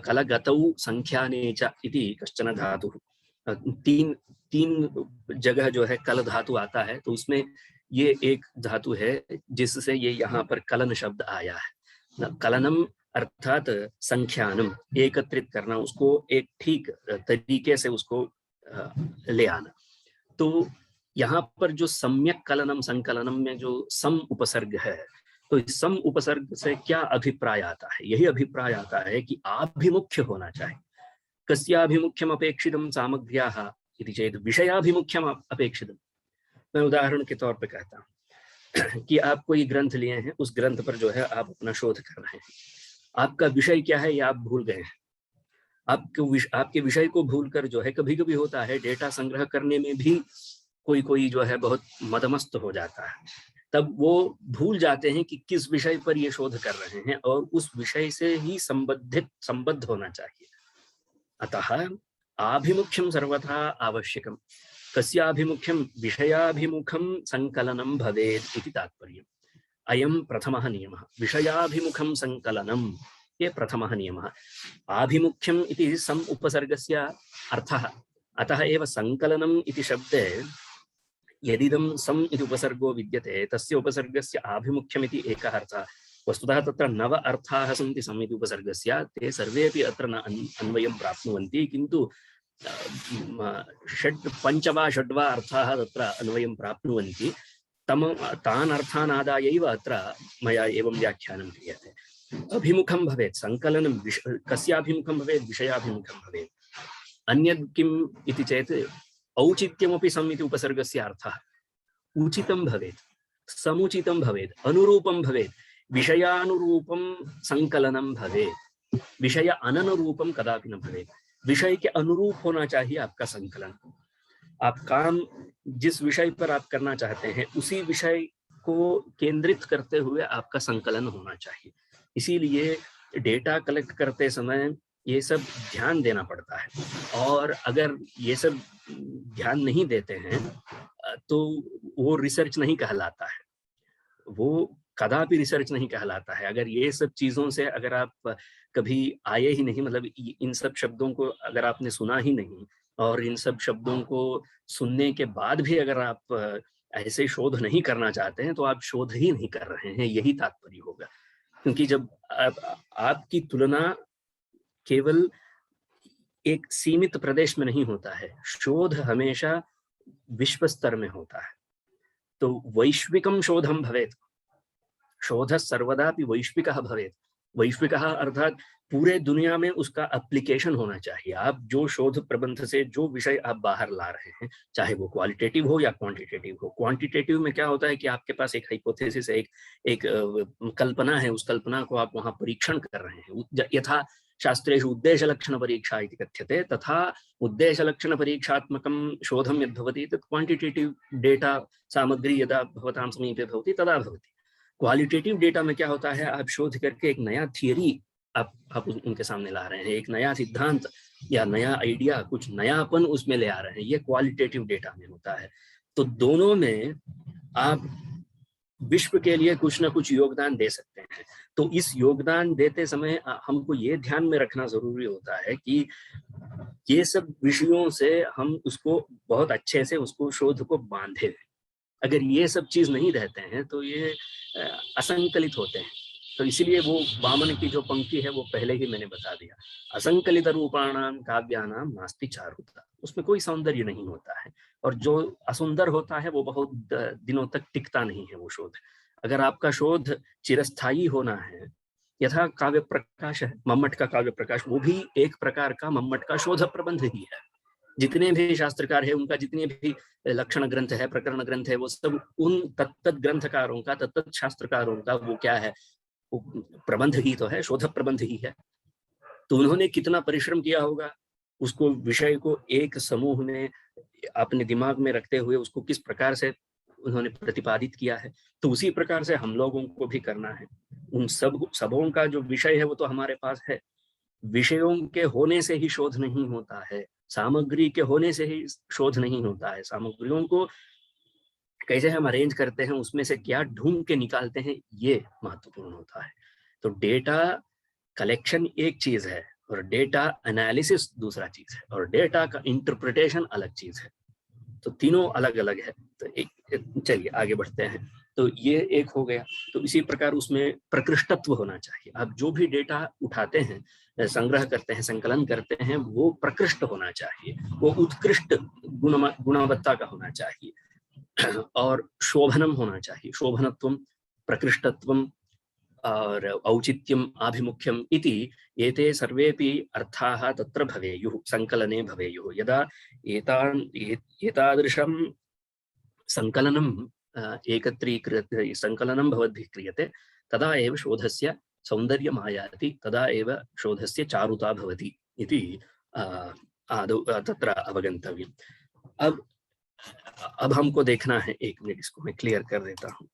कलगतौ संख्याने च इति कश्चन धातु। तीन जगह जो है कल धातु आता है, तो उसमें ये एक धातु है जिससे ये यहाँ पर कलन शब्द आया है। कलनम अर्थात संख्यानम, एकत्रित करना, उसको एक ठीक तरीके से उसको ले आना। तो यहाँ पर जो सम्यक कलनम संकलनम में जो सम उपसर्ग है, तो इस सम उपसर्ग से क्या अभिप्राय आता है? यही अभिप्राय आता है कि आभिमुख्य होना चाहिए। कस्याभिमुख्यम अपेक्षितम सामग्र्याः इति चेत् विषयाभिमुख्यम अपेक्षितम। मैं उदाहरण के तौर पे कहता हूँ कि आप कोई ग्रंथ लिए हैं, उस ग्रंथ पर जो है आप अपना शोध कर रहे हैं। आपका विषय क्या है ये आप भूल गए हैं। आपके विषय को भूलकर जो है, कभी कभी होता है डेटा संग्रह करने में भी कोई जो है बहुत मदमस्त हो जाता है, तब वो भूल जाते हैं कि किस विषय पर ये शोध कर रहे हैं, और उस विषय से ही संबद्ध होना चाहिए। अतः आभिमुख्यम सर्वथा आवश्यकम। कस्याभिमुख्यम? विषयाभिमुखम संकलनम भवेत् इति तात्पर्यम्। अयं प्रथमः नियमः, विषयाभिमुखं संकलनम्, ये प्रथमः नियमः। आभिमुख्यम् इति सम उपसर्गस्य अर्थः। अतः एव संकलनम् इति शब्दे यदिदं सम इति उपसर्गो विद्यते, तस्य उपसर्गस्य आभिमुख्यमिति एकः अर्थः। वस्तुतः तत्र 9 अर्थाः सन्ति सम इति उपसर्गस्य, ते सर्वेपि अत्र न अन्वयं प्राप्नुवन्ति, किन्तु 5 वा 6 वा अर्थाः तत्र अन्वयं प्राप्नुवन्ति। तान् अर्थान् आदायैव अत्र मया एवं व्याख्यानं क्रियते। अभिमुखं भवेत् संकलनं, कस्याभिमुखं भवेत्? विषयाभिमुखं भवेत्। अन्यत् किम् इति चेत् औचित्यमपि सम इति उपसर्गस्य अर्थः उचितं भवेत्, समुचितं भवेत्, अनुरूपं भवेत्। विषयानुरूपं संकलनं भवेत्, विषय अननुरूपं कदापि न भवेत्। विषय के अनुरूप होना चाहिए आपका संकलन। आप काम जिस विषय पर आप करना चाहते हैं उसी विषय को केंद्रित करते हुए आपका संकलन होना चाहिए। इसीलिए डेटा कलेक्ट करते समय ये सब ध्यान देना पड़ता है, और अगर ये सब ध्यान नहीं देते हैं तो वो रिसर्च नहीं कहलाता है, वो कदापि रिसर्च नहीं कहलाता है। अगर ये सब चीज़ों से अगर आप कभी आए ही नहीं, मतलब इन सब शब्दों को अगर आपने सुना ही नहीं, और इन सब शब्दों को सुनने के बाद भी अगर आप ऐसे शोध नहीं करना चाहते हैं, तो आप शोध ही नहीं कर रहे हैं, यही तात्पर्य होगा। क्योंकि जब आपकी तुलना केवल एक सीमित प्रदेश में नहीं होता है, शोध हमेशा विश्व स्तर में होता है। तो वैश्विकं शोधं भवेत्, शोधः सर्वदापि वैश्विकः भवेत्। वैश्विकः अर्थात पूरे दुनिया में उसका एप्लीकेशन होना चाहिए। आप जो शोध प्रबंध से जो विषय आप बाहर ला रहे हैं, चाहे वो क्वालिटेटिव हो या क्वांटिटेटिव हो। क्वांटिटेटिव में क्या होता है कि आपके पास एक हाइपोथेसिस है, एक कल्पना है, उस कल्पना को आप वहां परीक्षण कर रहे हैं। यथा शास्त्रेषु उद्देशलक्षणपरीक्षा इति कथ्यते, तथा उद्देशलक्षणपरीक्षात्मकं शोधं यद्भवति तत् क्वांटिटेटिव डेटा सामग्री यदा भवतां समीपे भवति तदा भवति। क्वालिटेटिव डेटा में क्या होता है, आप शोध करके एक नया थियरी आप उनके सामने ला रहे हैं, एक नया सिद्धांत या नया आइडिया, कुछ नयापन उसमें ले आ रहे हैं, ये क्वालिटेटिव डेटा में होता है। तो दोनों में आप विश्व के लिए कुछ ना कुछ योगदान दे सकते हैं। तो इस योगदान देते समय हमको ये ध्यान में रखना जरूरी होता है कि ये सब विषयों से हम उसको बहुत अच्छे से उसको शोध को बांधे। अगर ये सब चीज नहीं रहते हैं तो ये असंकलित होते हैं। तो इसीलिए वो वामन की जो पंक्ति है वो पहले ही मैंने बता दिया, असंकलित रूपाणाम काव्यानाम नास्ति चारुता, उसमें कोई सौंदर्य नहीं होता है, और जो असुंदर होता है वो बहुत दिनों तक टिकता नहीं है वो शोध। अगर आपका शोध चिरस्थायी होना है, यथा काव्य प्रकाश है, मम्मट का काव्य प्रकाश, वो भी एक प्रकार का मम्मट का शोध प्रबंध ही है। जितने भी शास्त्रकार है, उनका जितने भी लक्षण ग्रंथ है, प्रकरण ग्रंथ है, वो सब उन तत्त ग्रंथकारों का, तत्त शास्त्रकारों का वो क्या है, वो प्रबंध ही तो है, शोध प्रबंध ही है। तो उन्होंने कितना परिश्रम किया होगा, उसको विषय को एक समूह में अपने दिमाग में रखते हुए उसको किस प्रकार से उन्होंने प्रतिपादित किया है। तो उसी प्रकार से हम लोगों को भी करना है। उन सबों का जो विषय है वो तो हमारे पास है। विषयों के होने से ही शोध नहीं होता है, सामग्री के होने से ही शोध नहीं होता है। सामग्रियों को कैसे हम अरेंज करते हैं, उसमें से क्या ढूंढ के निकालते हैं, ये महत्वपूर्ण होता है। तो डेटा कलेक्शन एक चीज है और डेटा एनालिसिस दूसरा चीज है, और डेटा का इंटरप्रिटेशन अलग चीज है। तो तीनों अलग अलग है। तो चलिए आगे बढ़ते हैं। तो ये एक हो गया। तो इसी प्रकार उसमें प्रकृष्टत्व होना चाहिए। आप जो भी डेटा उठाते हैं, संग्रह करते हैं, संकलन करते हैं, वो प्रकृष्ट होना चाहिए, वो उत्कृष्ट गुणवत्ता का होना चाहिए, और शोभनम होना चाहिए। शोभनत्वम, प्रकृष्टत्वम और औचित्यम, आभिमुख्यम इति एते सर्वेपि अर्थाः तत्र भवेयुः, संकलने भवेयुः। यदा एतादृशं संकलनम् एकत्रीकृत्य संकलनं भवद्भिः क्रियते, तदा एव शोधस्य सौन्दर्यम् आयाति, तदा एव शोधस्य चारुता भवति इति आदौ तत्र अवगन्तव्यम्। अब हमको देखना है, एक मिनट इसको मैं क्लियर कर देता हूँ।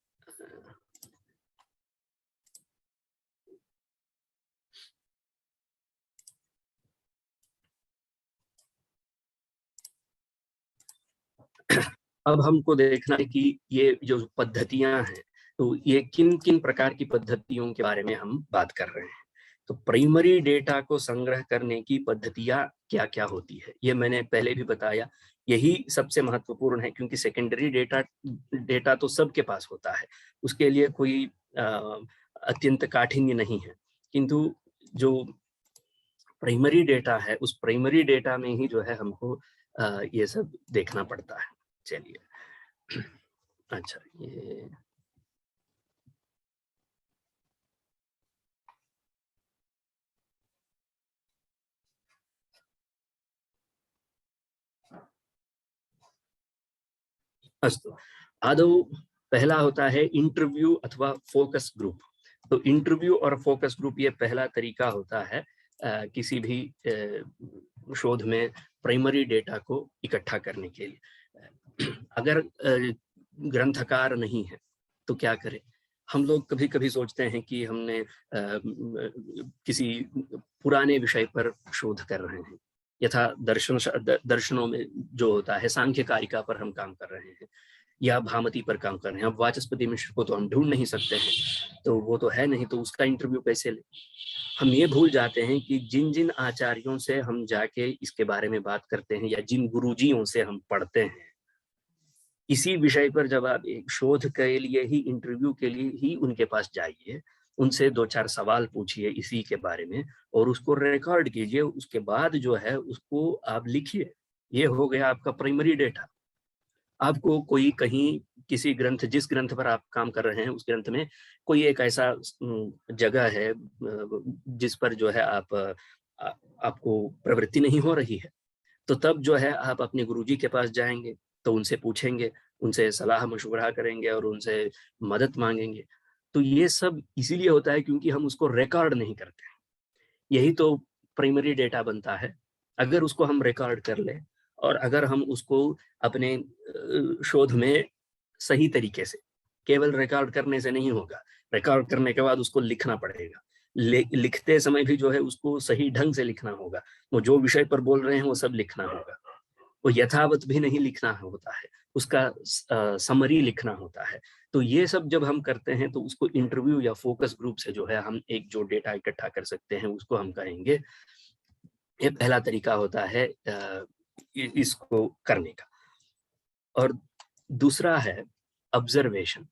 अब हमको देखना है कि ये जो पद्धतियां हैं, तो ये किन किन प्रकार की पद्धतियों के बारे में हम बात कर रहे हैं। तो प्राइमरी डेटा को संग्रह करने की पद्धतियां क्या क्या होती है, ये मैंने पहले भी बताया। यही सबसे महत्वपूर्ण है, क्योंकि सेकेंडरी डेटा तो सबके पास होता है, उसके लिए कोई अत्यंत काठिन्य नहीं है। किंतु जो प्राइमरी डेटा है, उस प्राइमरी डेटा में ही जो है हमको ये सब देखना पड़ता है। चलिए, अच्छा, ये अस्तु। आदौ पहला होता है इंटरव्यू अथवा फोकस ग्रुप। तो इंटरव्यू और फोकस ग्रुप ये पहला तरीका होता है किसी भी शोध में प्राइमरी डेटा को इकट्ठा करने के लिए। अगर ग्रंथकार नहीं है तो क्या करें। हम लोग कभी कभी सोचते हैं कि हमने किसी पुराने विषय पर शोध कर रहे हैं, यथा दर्शनों में जो होता है, सांख्य कारिका पर हम काम कर रहे हैं या भामती पर काम कर रहे हैं। अब वाचस्पति मिश्र को तो हम ढूंढ नहीं सकते हैं, तो वो तो है नहीं, तो उसका इंटरव्यू कैसे ले। हम ये भूल जाते हैं कि जिन जिन आचार्यों से हम जाके इसके बारे में बात करते हैं या जिन गुरुजियों से हम पढ़ते हैं, इसी विषय पर जब आप एक शोध के लिए ही, इंटरव्यू के लिए ही उनके पास जाइए, उनसे 2-4 सवाल पूछिए इसी के बारे में और उसको रिकॉर्ड कीजिए। उसके बाद जो है उसको आप लिखिए। ये हो गया आपका प्राइमरी डेटा। आपको कोई कहीं किसी ग्रंथ, जिस ग्रंथ पर आप काम कर रहे हैं उस ग्रंथ में कोई एक ऐसा जगह है जिस पर जो है आपको प्रवृत्ति नहीं हो रही है, तो तब जो है आप अपने गुरुजी के पास जाएंगे, तो उनसे पूछेंगे, उनसे सलाह मशवरा करेंगे और उनसे मदद मांगेंगे। तो ये सब इसीलिए होता है क्योंकि हम उसको रिकॉर्ड नहीं करते। यही तो प्राइमरी डेटा बनता है। अगर उसको हम रिकॉर्ड कर ले और अगर हम उसको अपने शोध में सही तरीके से, केवल रिकॉर्ड करने से नहीं होगा, रिकॉर्ड करने के बाद उसको लिखना पड़ेगा। लिखते समय भी जो है उसको सही ढंग से लिखना होगा। वो जो विषय पर बोल रहे हैं वो सब लिखना होगा। वो यथावत भी नहीं लिखना होता है, उसका समरी लिखना होता है। तो ये सब जब हम करते हैं तो उसको इंटरव्यू या फोकस ग्रुप से जो है हम एक जो डेटा इकट्ठा कर सकते हैं उसको हम कहेंगे। ये पहला तरीका होता है इसको करने का। और दूसरा है ऑब्जर्वेशन।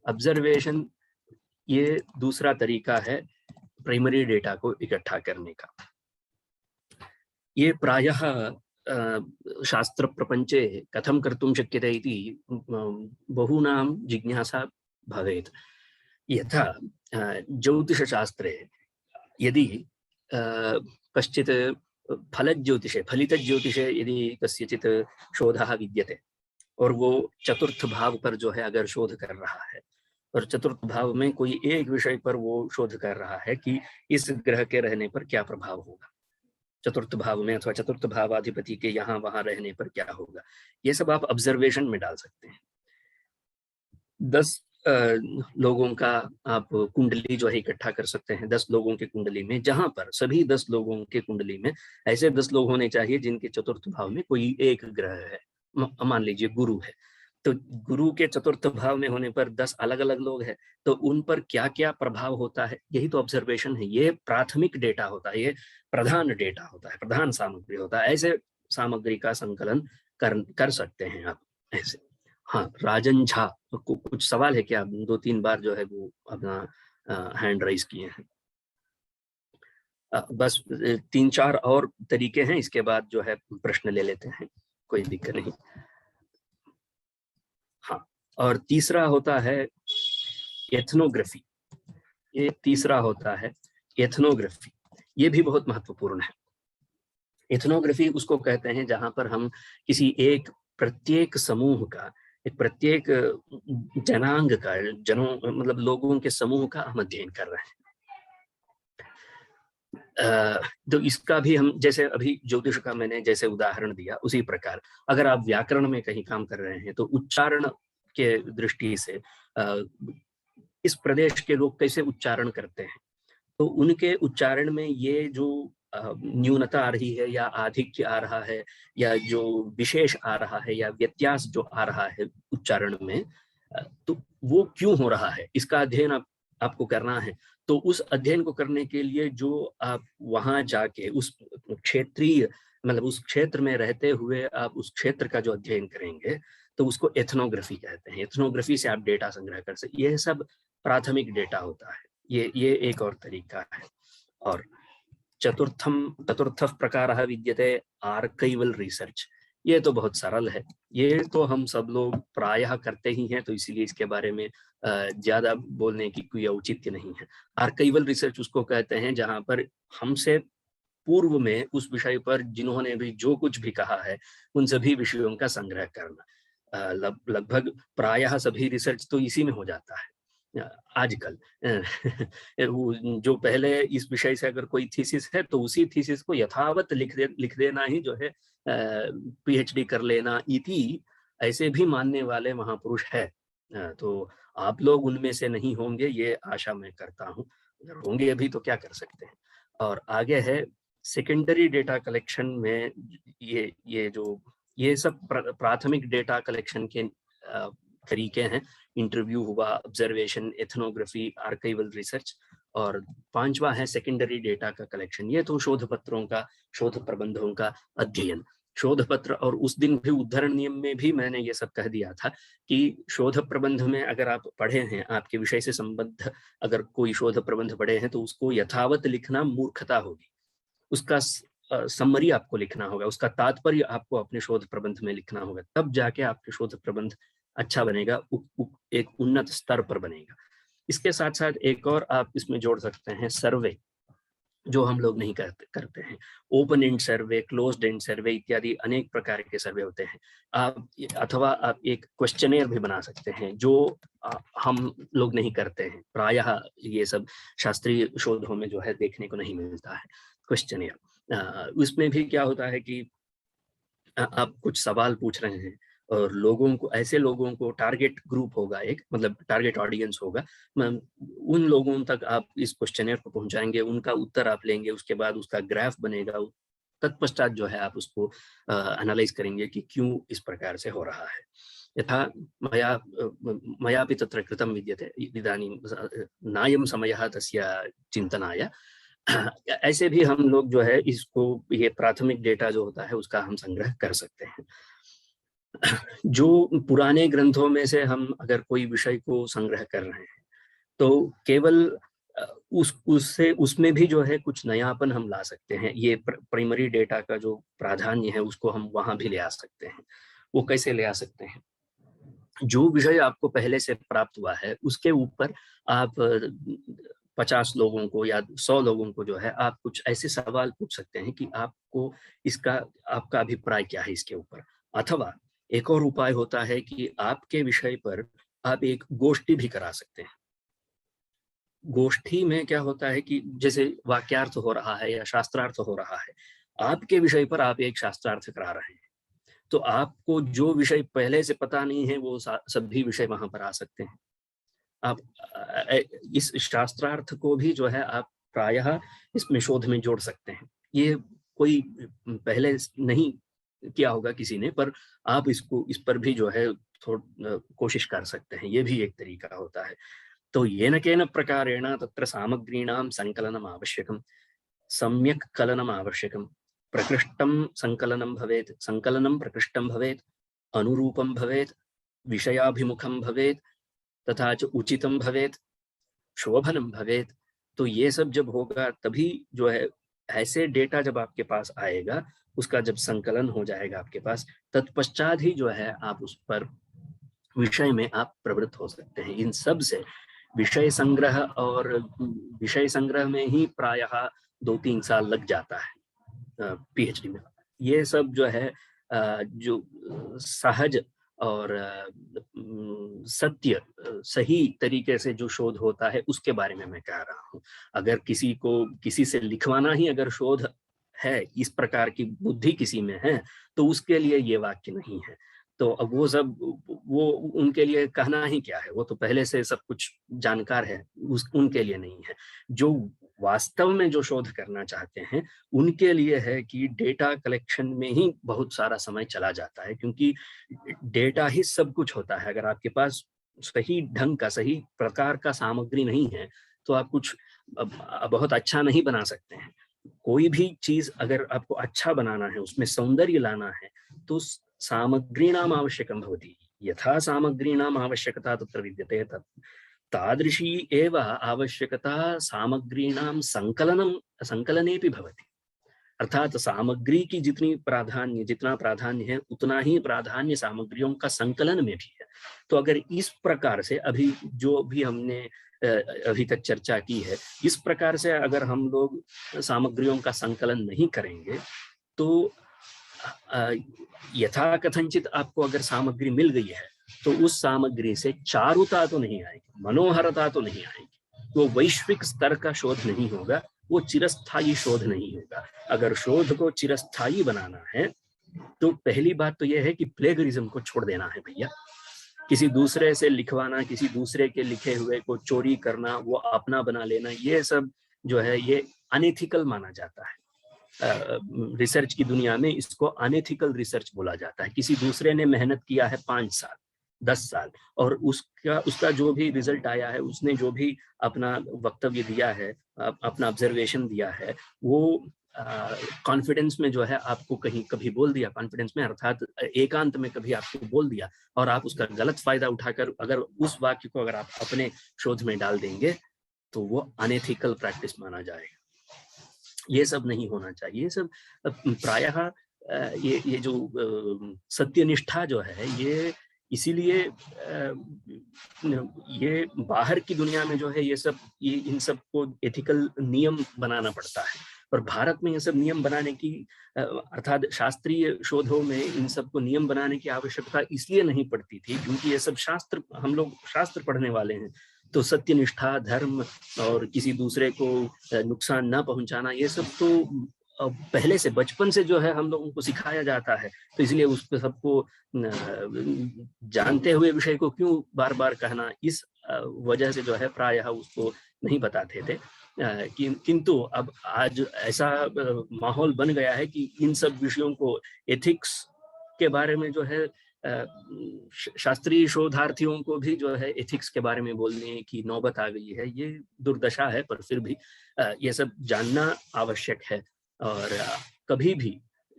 ऑब्जर्वेशन ये दूसरा तरीका है प्राइमरी डेटा को इकट्ठा करने का। ये प्रायः शास्त्र प्रपंचे कथं कर्तुं शक्यते इति बहूनां जिज्ञासा भवेत्। यथा ज्योतिषशास्त्रे यदि कश्चित् फलज्योतिषे, फलितज्योतिषे यदि कस्यचित् शोधः विद्यते और वो चतुर्थ भाव पर जो है अगर शोध कर रहा है, और चतुर्थ भाव में कोई एक विषय पर वो शोध कर रहा है कि इस ग्रह के रहने पर क्या प्रभाव होगा, चतुर्थ भाव में अथवा चतुर्थ भावाधिपति के यहाँ वहां रहने पर क्या होगा, ये सब आप ऑब्जर्वेशन में डाल सकते हैं। 10 लोगों का आप कुंडली जो है इकट्ठा कर सकते हैं, 10 लोगों के कुंडली में, जहां पर सभी 10 लोगों के कुंडली में ऐसे 10 लोग होने चाहिए जिनके चतुर्थ भाव में कोई एक ग्रह है। मान लीजिए गुरु है, तो गुरु के चतुर्थ भाव में होने पर 10 अलग अलग लोग हैं, तो उन पर क्या क्या प्रभाव होता है, यही तो ऑब्जर्वेशन है। ये प्राथमिक डेटा होता है, ये प्रधान डेटा होता है, प्रधान सामग्री होता है। ऐसे सामग्री का संकलन कर सकते हैं आप ऐसे। हाँ, राजन झा को कुछ सवाल है क्या? 2-3 बार जो है वो अपना हैंड राइज किए हैं। बस 3-4 और तरीके हैं, इसके बाद जो है प्रश्न ले लेते हैं, कोई दिक्कत नहीं। हाँ, और तीसरा होता है एथनोग्राफी। ये तीसरा होता है एथनोग्राफी। ये भी बहुत महत्वपूर्ण है। एथनोग्राफी उसको कहते हैं जहां पर हम किसी एक प्रत्येक समूह का, एक प्रत्येक जनांग का, मतलब लोगों के समूह का हम अध्ययन कर रहे हैं। तो इसका भी हम, जैसे अभी ज्योतिष का मैंने जैसे उदाहरण दिया, उसी प्रकार अगर आप व्याकरण में कहीं काम कर रहे हैं तो उच्चारण के दृष्टि से इस प्रदेश के लोग कैसे उच्चारण करते हैं, तो उनके उच्चारण में ये जो न्यूनता आ रही है या आधिक्य आ रहा है या जो विशेष आ रहा है या व्यत्यास जो आ रहा है उच्चारण में, तो वो क्यों हो रहा है, इसका अध्ययन आपको करना है। तो उस अध्ययन को करने के लिए जो आप वहां जाके उस क्षेत्रीय, मतलब उस क्षेत्र में रहते हुए आप उस क्षेत्र का जो अध्ययन करेंगे, तो उसको एथनोग्राफी कहते हैं। एथनोग्राफी से आप डेटा संग्रह कर सकते, यह सब प्राथमिक डेटा होता है। ये एक और तरीका है। और चतुर्थ प्रकारः विद्यते आर्काइवल रिसर्च। ये तो बहुत सरल है, ये तो हम सब लोग प्रायः करते ही हैं, तो इसीलिए इसके बारे में ज्यादा बोलने की कोई औचित्य नहीं है। आर्काइवल रिसर्च उसको कहते हैं जहां पर हमसे पूर्व में उस विषय पर जिन्होंने भी जो कुछ भी कहा है उन सभी विषयों का संग्रह करना। लगभग प्रायः सभी रिसर्च तो इसी में हो जाता है आजकल। जो पहले इस विषय से अगर कोई थीसिस है तो उसी थीसिस को यथावत लिख देना ही जो है पीएचडी कर लेना इति, ऐसे भी मानने वाले महापुरुष है। तो आप लोग उनमें से नहीं होंगे, ये आशा मैं करता हूँ। अगर होंगे अभी तो क्या कर सकते हैं। और आगे है सेकेंडरी डेटा कलेक्शन में, ये सब प्राथमिक डेटा कलेक्शन के तरीके हैं। इंटरव्यू हुआ, ऑब्जर्वेशन, एथनोग्राफी, आर्काइवल रिसर्च, और 5वां है सेकेंडरी डेटा का कलेक्शन। ये तो शोध पत्रों का, शोध प्रबंधों का अध्ययन। शोध पत्र, और उस दिन भी उद्धरण नियम में भी मैंने ये सब कह दिया था कि शोध प्रबंध में अगर आप पढ़े हैं, आपके विषय से संबद्ध अगर कोई शोध प्रबंध पढ़े हैं, तो उसको यथावत लिखना मूर्खता होगी। उसका समरी आपको लिखना होगा, उसका तात्पर्य आपको अपने शोध प्रबंध में लिखना होगा, तब जाके आपके शोध प्रबंध अच्छा बनेगा, एक उन्नत स्तर पर बनेगा। इसके साथ साथ एक और आप इसमें जोड़ सकते हैं सर्वे, जो हम लोग नहीं करते हैं। Open and survey, closed end सर्वे इत्यादि अनेक प्रकार के सर्वे होते हैं। आप अथवा आप एक क्वेश्चनेयर भी बना सकते हैं, जो हम लोग नहीं करते हैं। प्रायः ये सब शास्त्रीय शोधों में जो है देखने को नहीं मिलता है क्वेश्चनेयर। उसमें भी क्या होता है कि आप कुछ सवाल पूछ रहे हैं और लोगों को, ऐसे लोगों को, टारगेट ग्रुप होगा एक, मतलब टारगेट ऑडियंस होगा, उन लोगों तक आप इस क्वेश्चनर को पहुंचाएंगे, उनका उत्तर आप लेंगे, उसके बाद उसका ग्राफ बनेगा, तत्पश्चात जो है आप उसको एनालाइज करेंगे कि क्यों इस प्रकार से हो रहा है। यथा मयापि तत्र कृतं विद्यते, इदानीं नायं समयः तस्य चिन्तनाय। ऐसे भी हम लोग जो है इसको, ये प्राथमिक डेटा जो होता है उसका हम संग्रह कर सकते हैं। जो पुराने ग्रंथों में से हम अगर कोई विषय को संग्रह कर रहे हैं तो केवल उससे उसमें भी जो है कुछ नयापन हम ला सकते हैं। ये प्राइमरी डेटा का जो प्राधान्य है उसको हम वहां भी ले आ सकते हैं। वो कैसे ले आ सकते हैं? जो विषय आपको पहले से प्राप्त हुआ है उसके ऊपर आप 50 लोगों को या 100 लोगों को जो है आप कुछ ऐसे सवाल पूछ सकते हैं कि आपको इसका, आपका अभिप्राय क्या है इसके ऊपर। अथवा एक और उपाय होता है कि आपके विषय पर आप एक गोष्ठी भी करा सकते हैं। गोष्ठी में क्या होता है कि जैसे वाक्यार्थ हो रहा है या शास्त्रार्थ हो रहा है, आपके विषय पर आप एक शास्त्रार्थ करा रहे हैं, तो आपको जो विषय पहले से पता नहीं है वो सभी विषय वहां पर आ सकते हैं। आप इस शास्त्रार्थ को भी जो है आप प्रायः इसमें शोध में जोड़ सकते हैं। ये कोई पहले नहीं किया होगा किसी ने, पर आप इसको, इस पर भी जो है कोशिश कर सकते हैं। ये भी एक तरीका होता है। तो येन केन प्रकारेण तत्र सामग्रीणां संकलनम् आवश्यकं, सम्यक् कलनम् आवश्यकं, प्रकृष्टं संकलनं भवेत्, संकलनं प्रकृष्टं भवेत्, अनुरूपं भवेत्, विषयाभिमुखं भवेत्, तथा च उचितं भवेत्, शोभनं भवेत्। तो ये सब जब होगा तभी जो है ऐसे डेटा जब आपके पास आएगा, उसका जब संकलन हो जाएगा आपके पास, तत्पश्चात ही जो है आप उस पर विषय में आप प्रवृत्त हो सकते हैं। इन सब से विषय संग्रह, और विषय संग्रह में ही प्रायः 2-3 साल लग जाता है पीएचडी में। ये सब जो है जो सहज और सत्य, सही तरीके से जो शोध होता है उसके बारे में मैं कह रहा हूँ। अगर किसी को किसी से लिखवाना ही अगर शोध है, इस प्रकार की बुद्धि किसी में है, तो उसके लिए ये वाक्य नहीं है। तो अब वो सब, वो उनके लिए कहना ही क्या है, वो तो पहले से सब कुछ जानकार है, उनके लिए नहीं है। जो वास्तव में जो शोध करना चाहते हैं उनके लिए है कि डेटा कलेक्शन में ही बहुत सारा समय चला जाता है, क्योंकि डेटा ही सब कुछ होता है। अगर आपके पास सही ढंग का, सही प्रकार का सामग्री नहीं है तो आप कुछ बहुत अच्छा नहीं बना सकते हैं। कोई भी चीज अगर आपको अच्छा बनाना है, उसमें सौंदर्य लाना है, तो सामग्रीणाम आवश्यकं भवति। यथा सामग्रीणाम आवश्यकता तत्र विद्यते, तादृशी एव आवश्यकता सामग्रीणां संकलनेपि भवति। अर्थात सामग्री की जितना प्राधान्य है उतना ही प्राधान्य सामग्रियों का संकलन में भी है। तो अगर इस प्रकार से अभी जो भी हमने अभी तक चर्चा की है, इस प्रकार से अगर हम लोग सामग्रियों का संकलन नहीं करेंगे तो यथा कथनचित आपको अगर सामग्री मिल गई है तो उस सामग्री से चारुता तो नहीं आएगी, मनोहरता तो नहीं आएगी, वो वैश्विक स्तर का शोध नहीं होगा, वो चिरस्थायी शोध नहीं होगा। अगर शोध को चिरस्थायी बनाना है तो पहली बात तो यह है कि प्लेगरिज्म को छोड़ देना है भैया। किसी दूसरे से लिखवाना, किसी दूसरे के लिखे हुए को चोरी करना, वो अपना बना लेना, ये सब जो है ये अनएथिकल माना जाता है। रिसर्च की दुनिया में इसको अनएथिकल रिसर्च बोला जाता है। किसी दूसरे ने मेहनत किया है 5 साल 10 साल और उसका जो भी रिजल्ट आया है, उसने जो भी अपना वक्तव्य दिया है, अपना ऑब्जर्वेशन दिया है, वो कॉन्फिडेंस में जो है आपको कहीं कभी बोल दिया, कॉन्फिडेंस में अर्थात एकांत में कभी आपको बोल दिया, और आप उसका गलत फायदा उठाकर अगर उस वाक्य को अगर आप अपने शोध में डाल देंगे तो वो अनएथिकल प्रैक्टिस माना जाएगा। ये सब नहीं होना चाहिए। ये सब प्रायः ये जो सत्यनिष्ठा जो है, ये इसीलिए ये बाहर की दुनिया में जो है ये इन सब को एथिकल नियम बनाना पड़ता है, और भारत में ये सब नियम बनाने की अर्थात शास्त्रीय शोधों में इन सब को नियम बनाने की आवश्यकता इसलिए नहीं पड़ती थी क्योंकि ये सब शास्त्र, हम लोग शास्त्र पढ़ने वाले हैं, तो सत्यनिष्ठा, धर्म और किसी दूसरे को नुकसान न पहुंचाना, ये सब तो पहले से बचपन से जो है हम लोगों को सिखाया जाता है। तो इसलिए उस सबको जानते हुए विषय को क्यों बार बार कहना, इस वजह से जो है प्रायः उसको नहीं बताते थे। किंतु अब आज ऐसा माहौल बन गया है कि इन सब विषयों को, एथिक्स के बारे में जो है शास्त्रीय शोधार्थियों को भी जो है एथिक्स के बारे में बोलने की नौबत आ गई है। ये दुर्दशा है, पर फिर भी ये सब जानना आवश्यक है। और कभी भी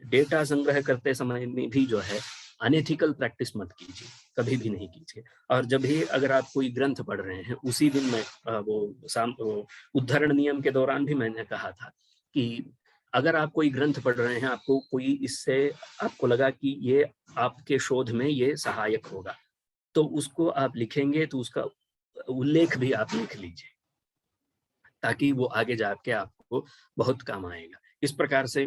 डेटा संग्रह करते समय में भी जो है अनएथिकल प्रैक्टिस मत कीजिए, कभी भी नहीं कीजिए। और जब भी अगर आप कोई ग्रंथ पढ़ रहे हैं, उसी दिन मैं वो उद्धरण नियम के दौरान भी मैंने कहा था कि अगर आप कोई ग्रंथ पढ़ रहे हैं, आपको कोई इससे आपको लगा कि ये आपके शोध में ये सहायक होगा, तो उसको आप लिखेंगे तो उसका उल्लेख भी आप लिख लीजिए, ताकि वो आगे जाके आपको बहुत काम आएगा। इस प्रकार से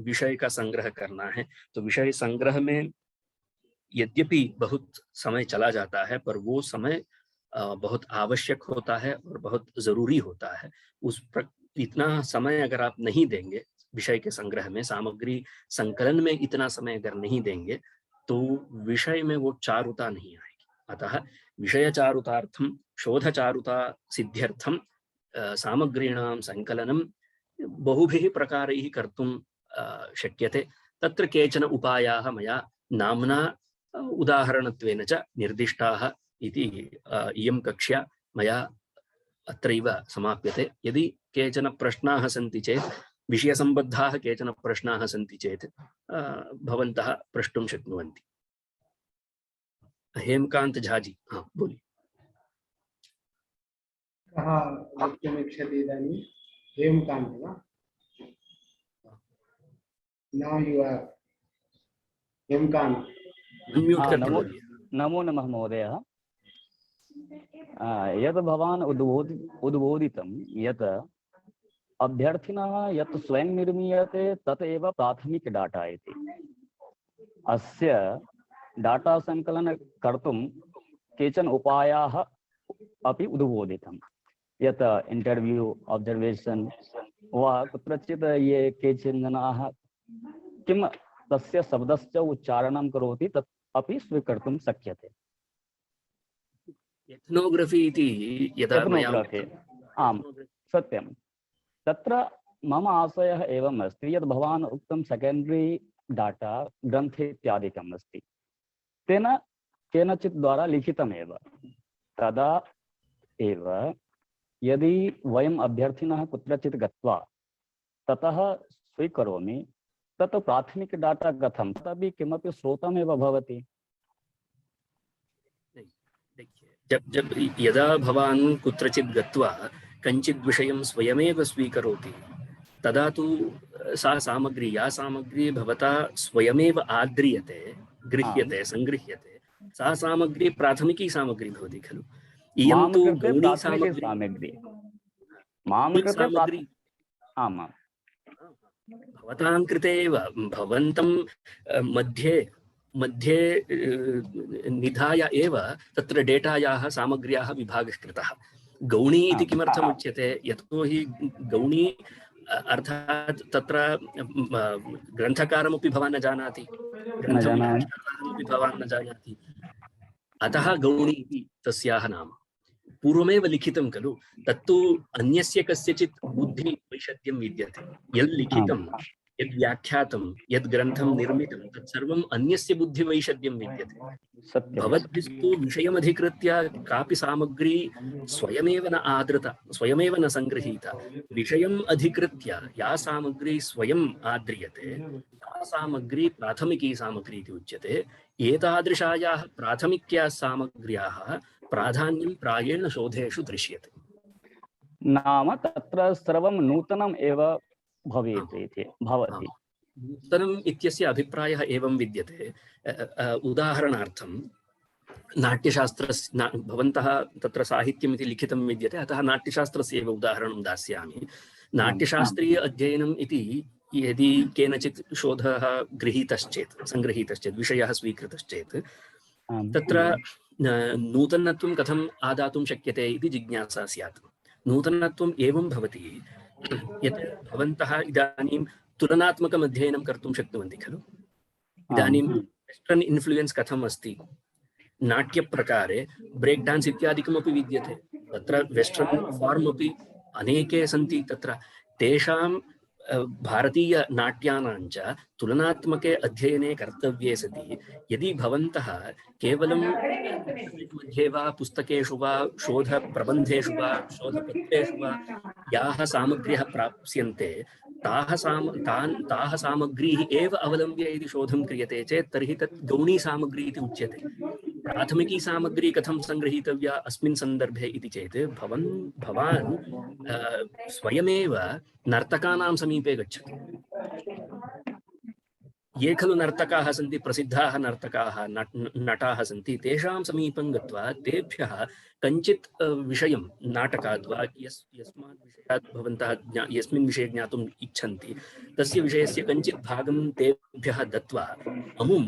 विषय का संग्रह करना है। तो विषय संग्रह में यद्यपि बहुत समय चला जाता है, पर वो समय बहुत आवश्यक होता है और बहुत जरूरी होता है। इतना समय अगर आप नहीं देंगे विषय के संग्रह में, सामग्री संकलन में इतना समय अगर नहीं देंगे, तो विषय में वो चारुता नहीं आएगी। अतः विषय चारुतार्थम शोध चारुता सिद्ध्यर्थम सामग्रीणां संकलनम बहुभिः प्रकारैः कर्तुं शक्यते। तत्र केचन उपायाः मया नाम्ना उदाहरणत्वेन च निर्दिष्टाः इति इयं कक्ष्या मया अत्रैव समाप्यते। यदि केचन प्रश्नाः सन्ति चेत्, विषयसम्बद्धाः केचन प्रश्नाः सन्ति चेत् भवन्तः प्रष्टुं शक्नुवन्ति। हेमकांत झा जी, हाँ बोलिए। कहा वक्तुमिच्छति इदानीं? हेमकांत वा? Now you are Hemkant. Unmute करके बोलिए। नमो नमः महोदय। यत् भवान् उद्बोधितं यत् अभ्यर्थिनः यत् स्वयं निर्मीयते तत् एव प्राथमिक डाटा इति। अस्य डाटा संकलन कर्तुं केचन उपायाः अपि उद्बोधितं, यत् इंटरव्यू, ऑब्जर्वेशन वा कुत्रचित् ये केचन जनाः किं तस्य शब्दस्य उच्चारणं करोति तत् अपि स्वीकर्तुं शक्यते। एथनोग्राफी इति यदा एथनोग्राफी, आम् सत्यं। तत्र मम आशयः एवम् अस्ति यत् भवान् उक्तं सेकेंडरी डाटा ग्रन्थे इत्यादिकम् अस्ति, तेन केनचित् द्वारा लिखितमेव। तदा एव यदि वयम् अभ्यर्थिनः कुत्रचित् गत्वा ततः स्वीकरोमि, तत् प्राथमिक डाटा कथं, तदपि किमपि स्रोतमेव भवति। देखिए, जब यदा भवान् कुत्रचित् गत्वा कञ्चित् विषयं स्वयमेव स्वीकरोति, तदा तु सा सामग्री, या सामग्री भवता स्वयमेव आद्रियते, गृह्यते, संगृह्यते, सा सामग्री प्राथमिकी सामग्री भवति खलु। इयं तु गौणी सामग्री, आमां भवतां कृते एव, भवन्तं मध्ये मध्ये निधाय एव तत्र डेटायाः सामग्र्याः विभागः कृतः। गौणी इति किमर्थम् उच्यते? यतोहि गौणी अर्थात् तत्र ग्रन्थकारमपि भवान् न जानाति, ग्रन्थव्याख्यातारमपि भवान् न जानाति, अतः गौणी इति तस्याः नाम। पूर्वमेव लिखितं खलु, तत्तु अन्यस्य कस्यचित् बुद्धि वैषद्यं विद्यते। यद् लिखितं, यद् व्याख्यातं, यद् ग्रन्थं निर्मितं, तत्सर्वम् अन्यस्य बुद्धिवैषद्यं विद्यते। भवद्भिस्तु विषयमधिकृत्य कापि सामग्री स्वयमेव न आदृता, स्वयमेव न संगृहीता। विषयम् अधिकृत्य या सामग्री स्वयम् आद्रियते, सा सामग्री प्राथमिकी सामग्री इति उच्यते। एतादृशायाः प्राथमिक्याः सामग्र्याः प्राधान्यं प्रायेण शोधेषु दृश्यते। नाम तत्र सर्वं नूतनम् एव भवेत् इति भवति। नूतनम् इत्यस्य अभिप्रायः एवं विद्यते। उदाहरणार्थं नाट्यशास्त्रस्य भवन्तः तत्र साहित्यमिति लिखितं विद्यते, अतः नाट्यशास्त्रस्य एव उदाहरणं दास्यामि। नाट्यशास्त्रीय अध्ययनम् इति यदि केनचित् शोधः गृहीतश्चेत्, सङ्गृहीतश्चेत्, विषयः स्वीकृतश्चेत्, तत्र नूतनत्वं कथम् आदातुं शक्यते इति जिज्ञासा स्यात्। नूतनत्वम् एवं भवति यत् भवन्तः इदानीं तुलनात्मकम् अध्ययनं कर्तुं शक्नुवन्ति खलु। इदानीं वेस्टर्न् इन्फ्लुयेन्स् कथम् अस्ति, नाट्यप्रकारे ब्रेक् डान्स् इत्यादिकमपि विद्यते, तत्र वेस्टर्न् फार्म् अपि अनेके सन्ति। तत्र तेषां भारतीयनाट्यानाञ्च तुलनात्मके अध्ययने कर्तव्ये सति यदि भवन्तः केवलं मध्ये वा पुस्तकेषु वा शोधप्रबन्धेषु वा शोधपत्रेषु वा याः सामग्र्यः प्राप्स्यन्ते ताः सामग्रीः एव अवलम्ब्य यदि शोधं क्रियते चेत् तर्हि तत् गौणी सामग्री इति उच्यते। प्राथमिकी सामग्री कथं संगृहीतव्या अस्मिन् सन्दर्भे इति चेत् भवान् स्वयमेव नर्तकानां समीपे गच्छतु। ये खलु नर्तकाः सन्ति, प्रसिद्धाः नर्तकाः नटाः सन्ति, तेषां समीपं गत्वा तेभ्यः कञ्चित् विषयं नाटकात् वा यस्मात् विषयात् भवन्तः यस्मिन् विषये ज्ञातुम् इच्छन्ति तस्य विषयस्य कञ्चित् भागं तेभ्यः दत्वा अमुं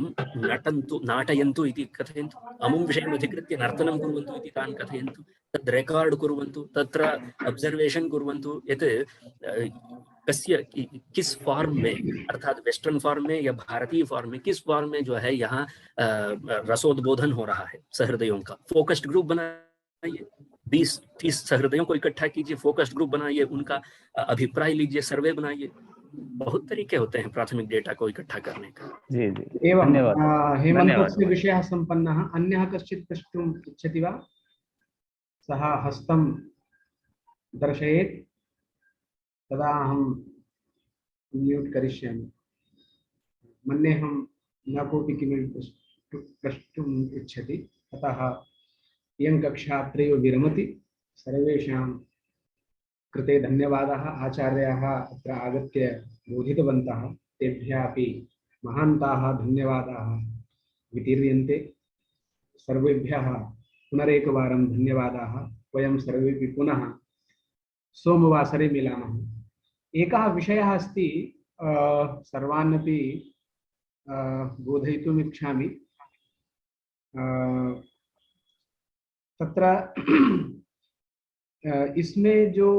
नटन्तु, नाटयन्तु इति कथयन्तु, अमुं विषयम् अधिकृत्य नर्तनं कुर्वन्तु इति तान् कथयन्तु, तद् रेकार्ड् कुर्वन्तु, तत्र अब्जर्वेशन् कुर्वन्तु यत् कस्य किस फॉर्म में, अर्थात वेस्टर्न फॉर्म में या भारतीय फॉर्म में, किस फॉर्म में जो है यहाँ रसोद्बोधन हो रहा है सहृदयों का। फोकस्ड ग्रुप बनाइए, 20-30 सहृदयों को इकट्ठा कीजिए, फोकस्ड ग्रुप बनाइए, उनका अभिप्राय लीजिए, सर्वे बनाइए। बहुत तरीके होते हैं प्राथमिक डेटा को इकट्ठा करने का। जी जी, एवं धन्यवाद। हेमन्तस्य विषयः सम्पन्नः। अन्यः कश्चित् प्रष्टुम् इच्छति वा? सः हस्तं दर्शयेत्, तदा अहं म्यूट् करिष्यामि। मन्येऽहं न कोऽपि किमपि प्रष्टुम् इच्छति, अतः इयं कक्षा अत्रैव विरमति। सर्वेषां कृते धन्यवादाः। आचार्याः अत्र आगत्य बोधितवन्तः, तेभ्यः अपि महान्ताः धन्यवादाः वितीर्यन्ते। सर्वेभ्यः पुनरेकवारं धन्यवादाः। वयं सर्वेपि पुनः सोमवासरे मिलामः। एकः विषयः अस्ति, सर्वानपि बोधयितुम् इच्छामि। तत्र इसमें जो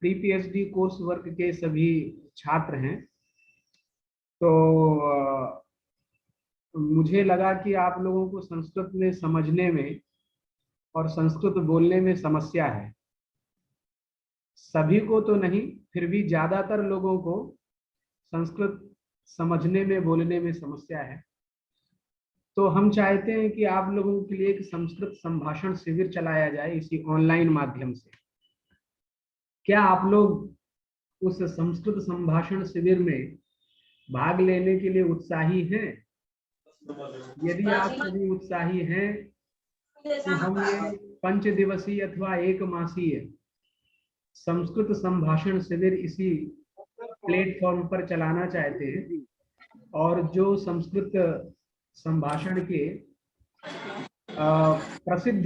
प्री पीएचडी कोर्स वर्क के सभी छात्र हैं, तो मुझे लगा कि आप लोगों को संस्कृत में समझने में और संस्कृत बोलने में समस्या है। सभी को तो नहीं, फिर भी ज्यादातर लोगों को संस्कृत समझने में, बोलने में समस्या है। तो हम चाहते हैं कि आप लोगों के लिए एक संस्कृत संभाषण शिविर चलाया जाए इसी ऑनलाइन माध्यम से। क्या आप लोग उस संस्कृत संभाषण शिविर में भाग लेने के लिए उत्साही हैं? यदि आप सभी उत्साही हैं तो हम ये 5 दिवसीय अथवा 1 मासीय संस्कृत संभाषण शिविर इसी प्लेटफॉर्म पर चलाना चाहते हैं। और जो संस्कृत संभाषण के प्रसिद्ध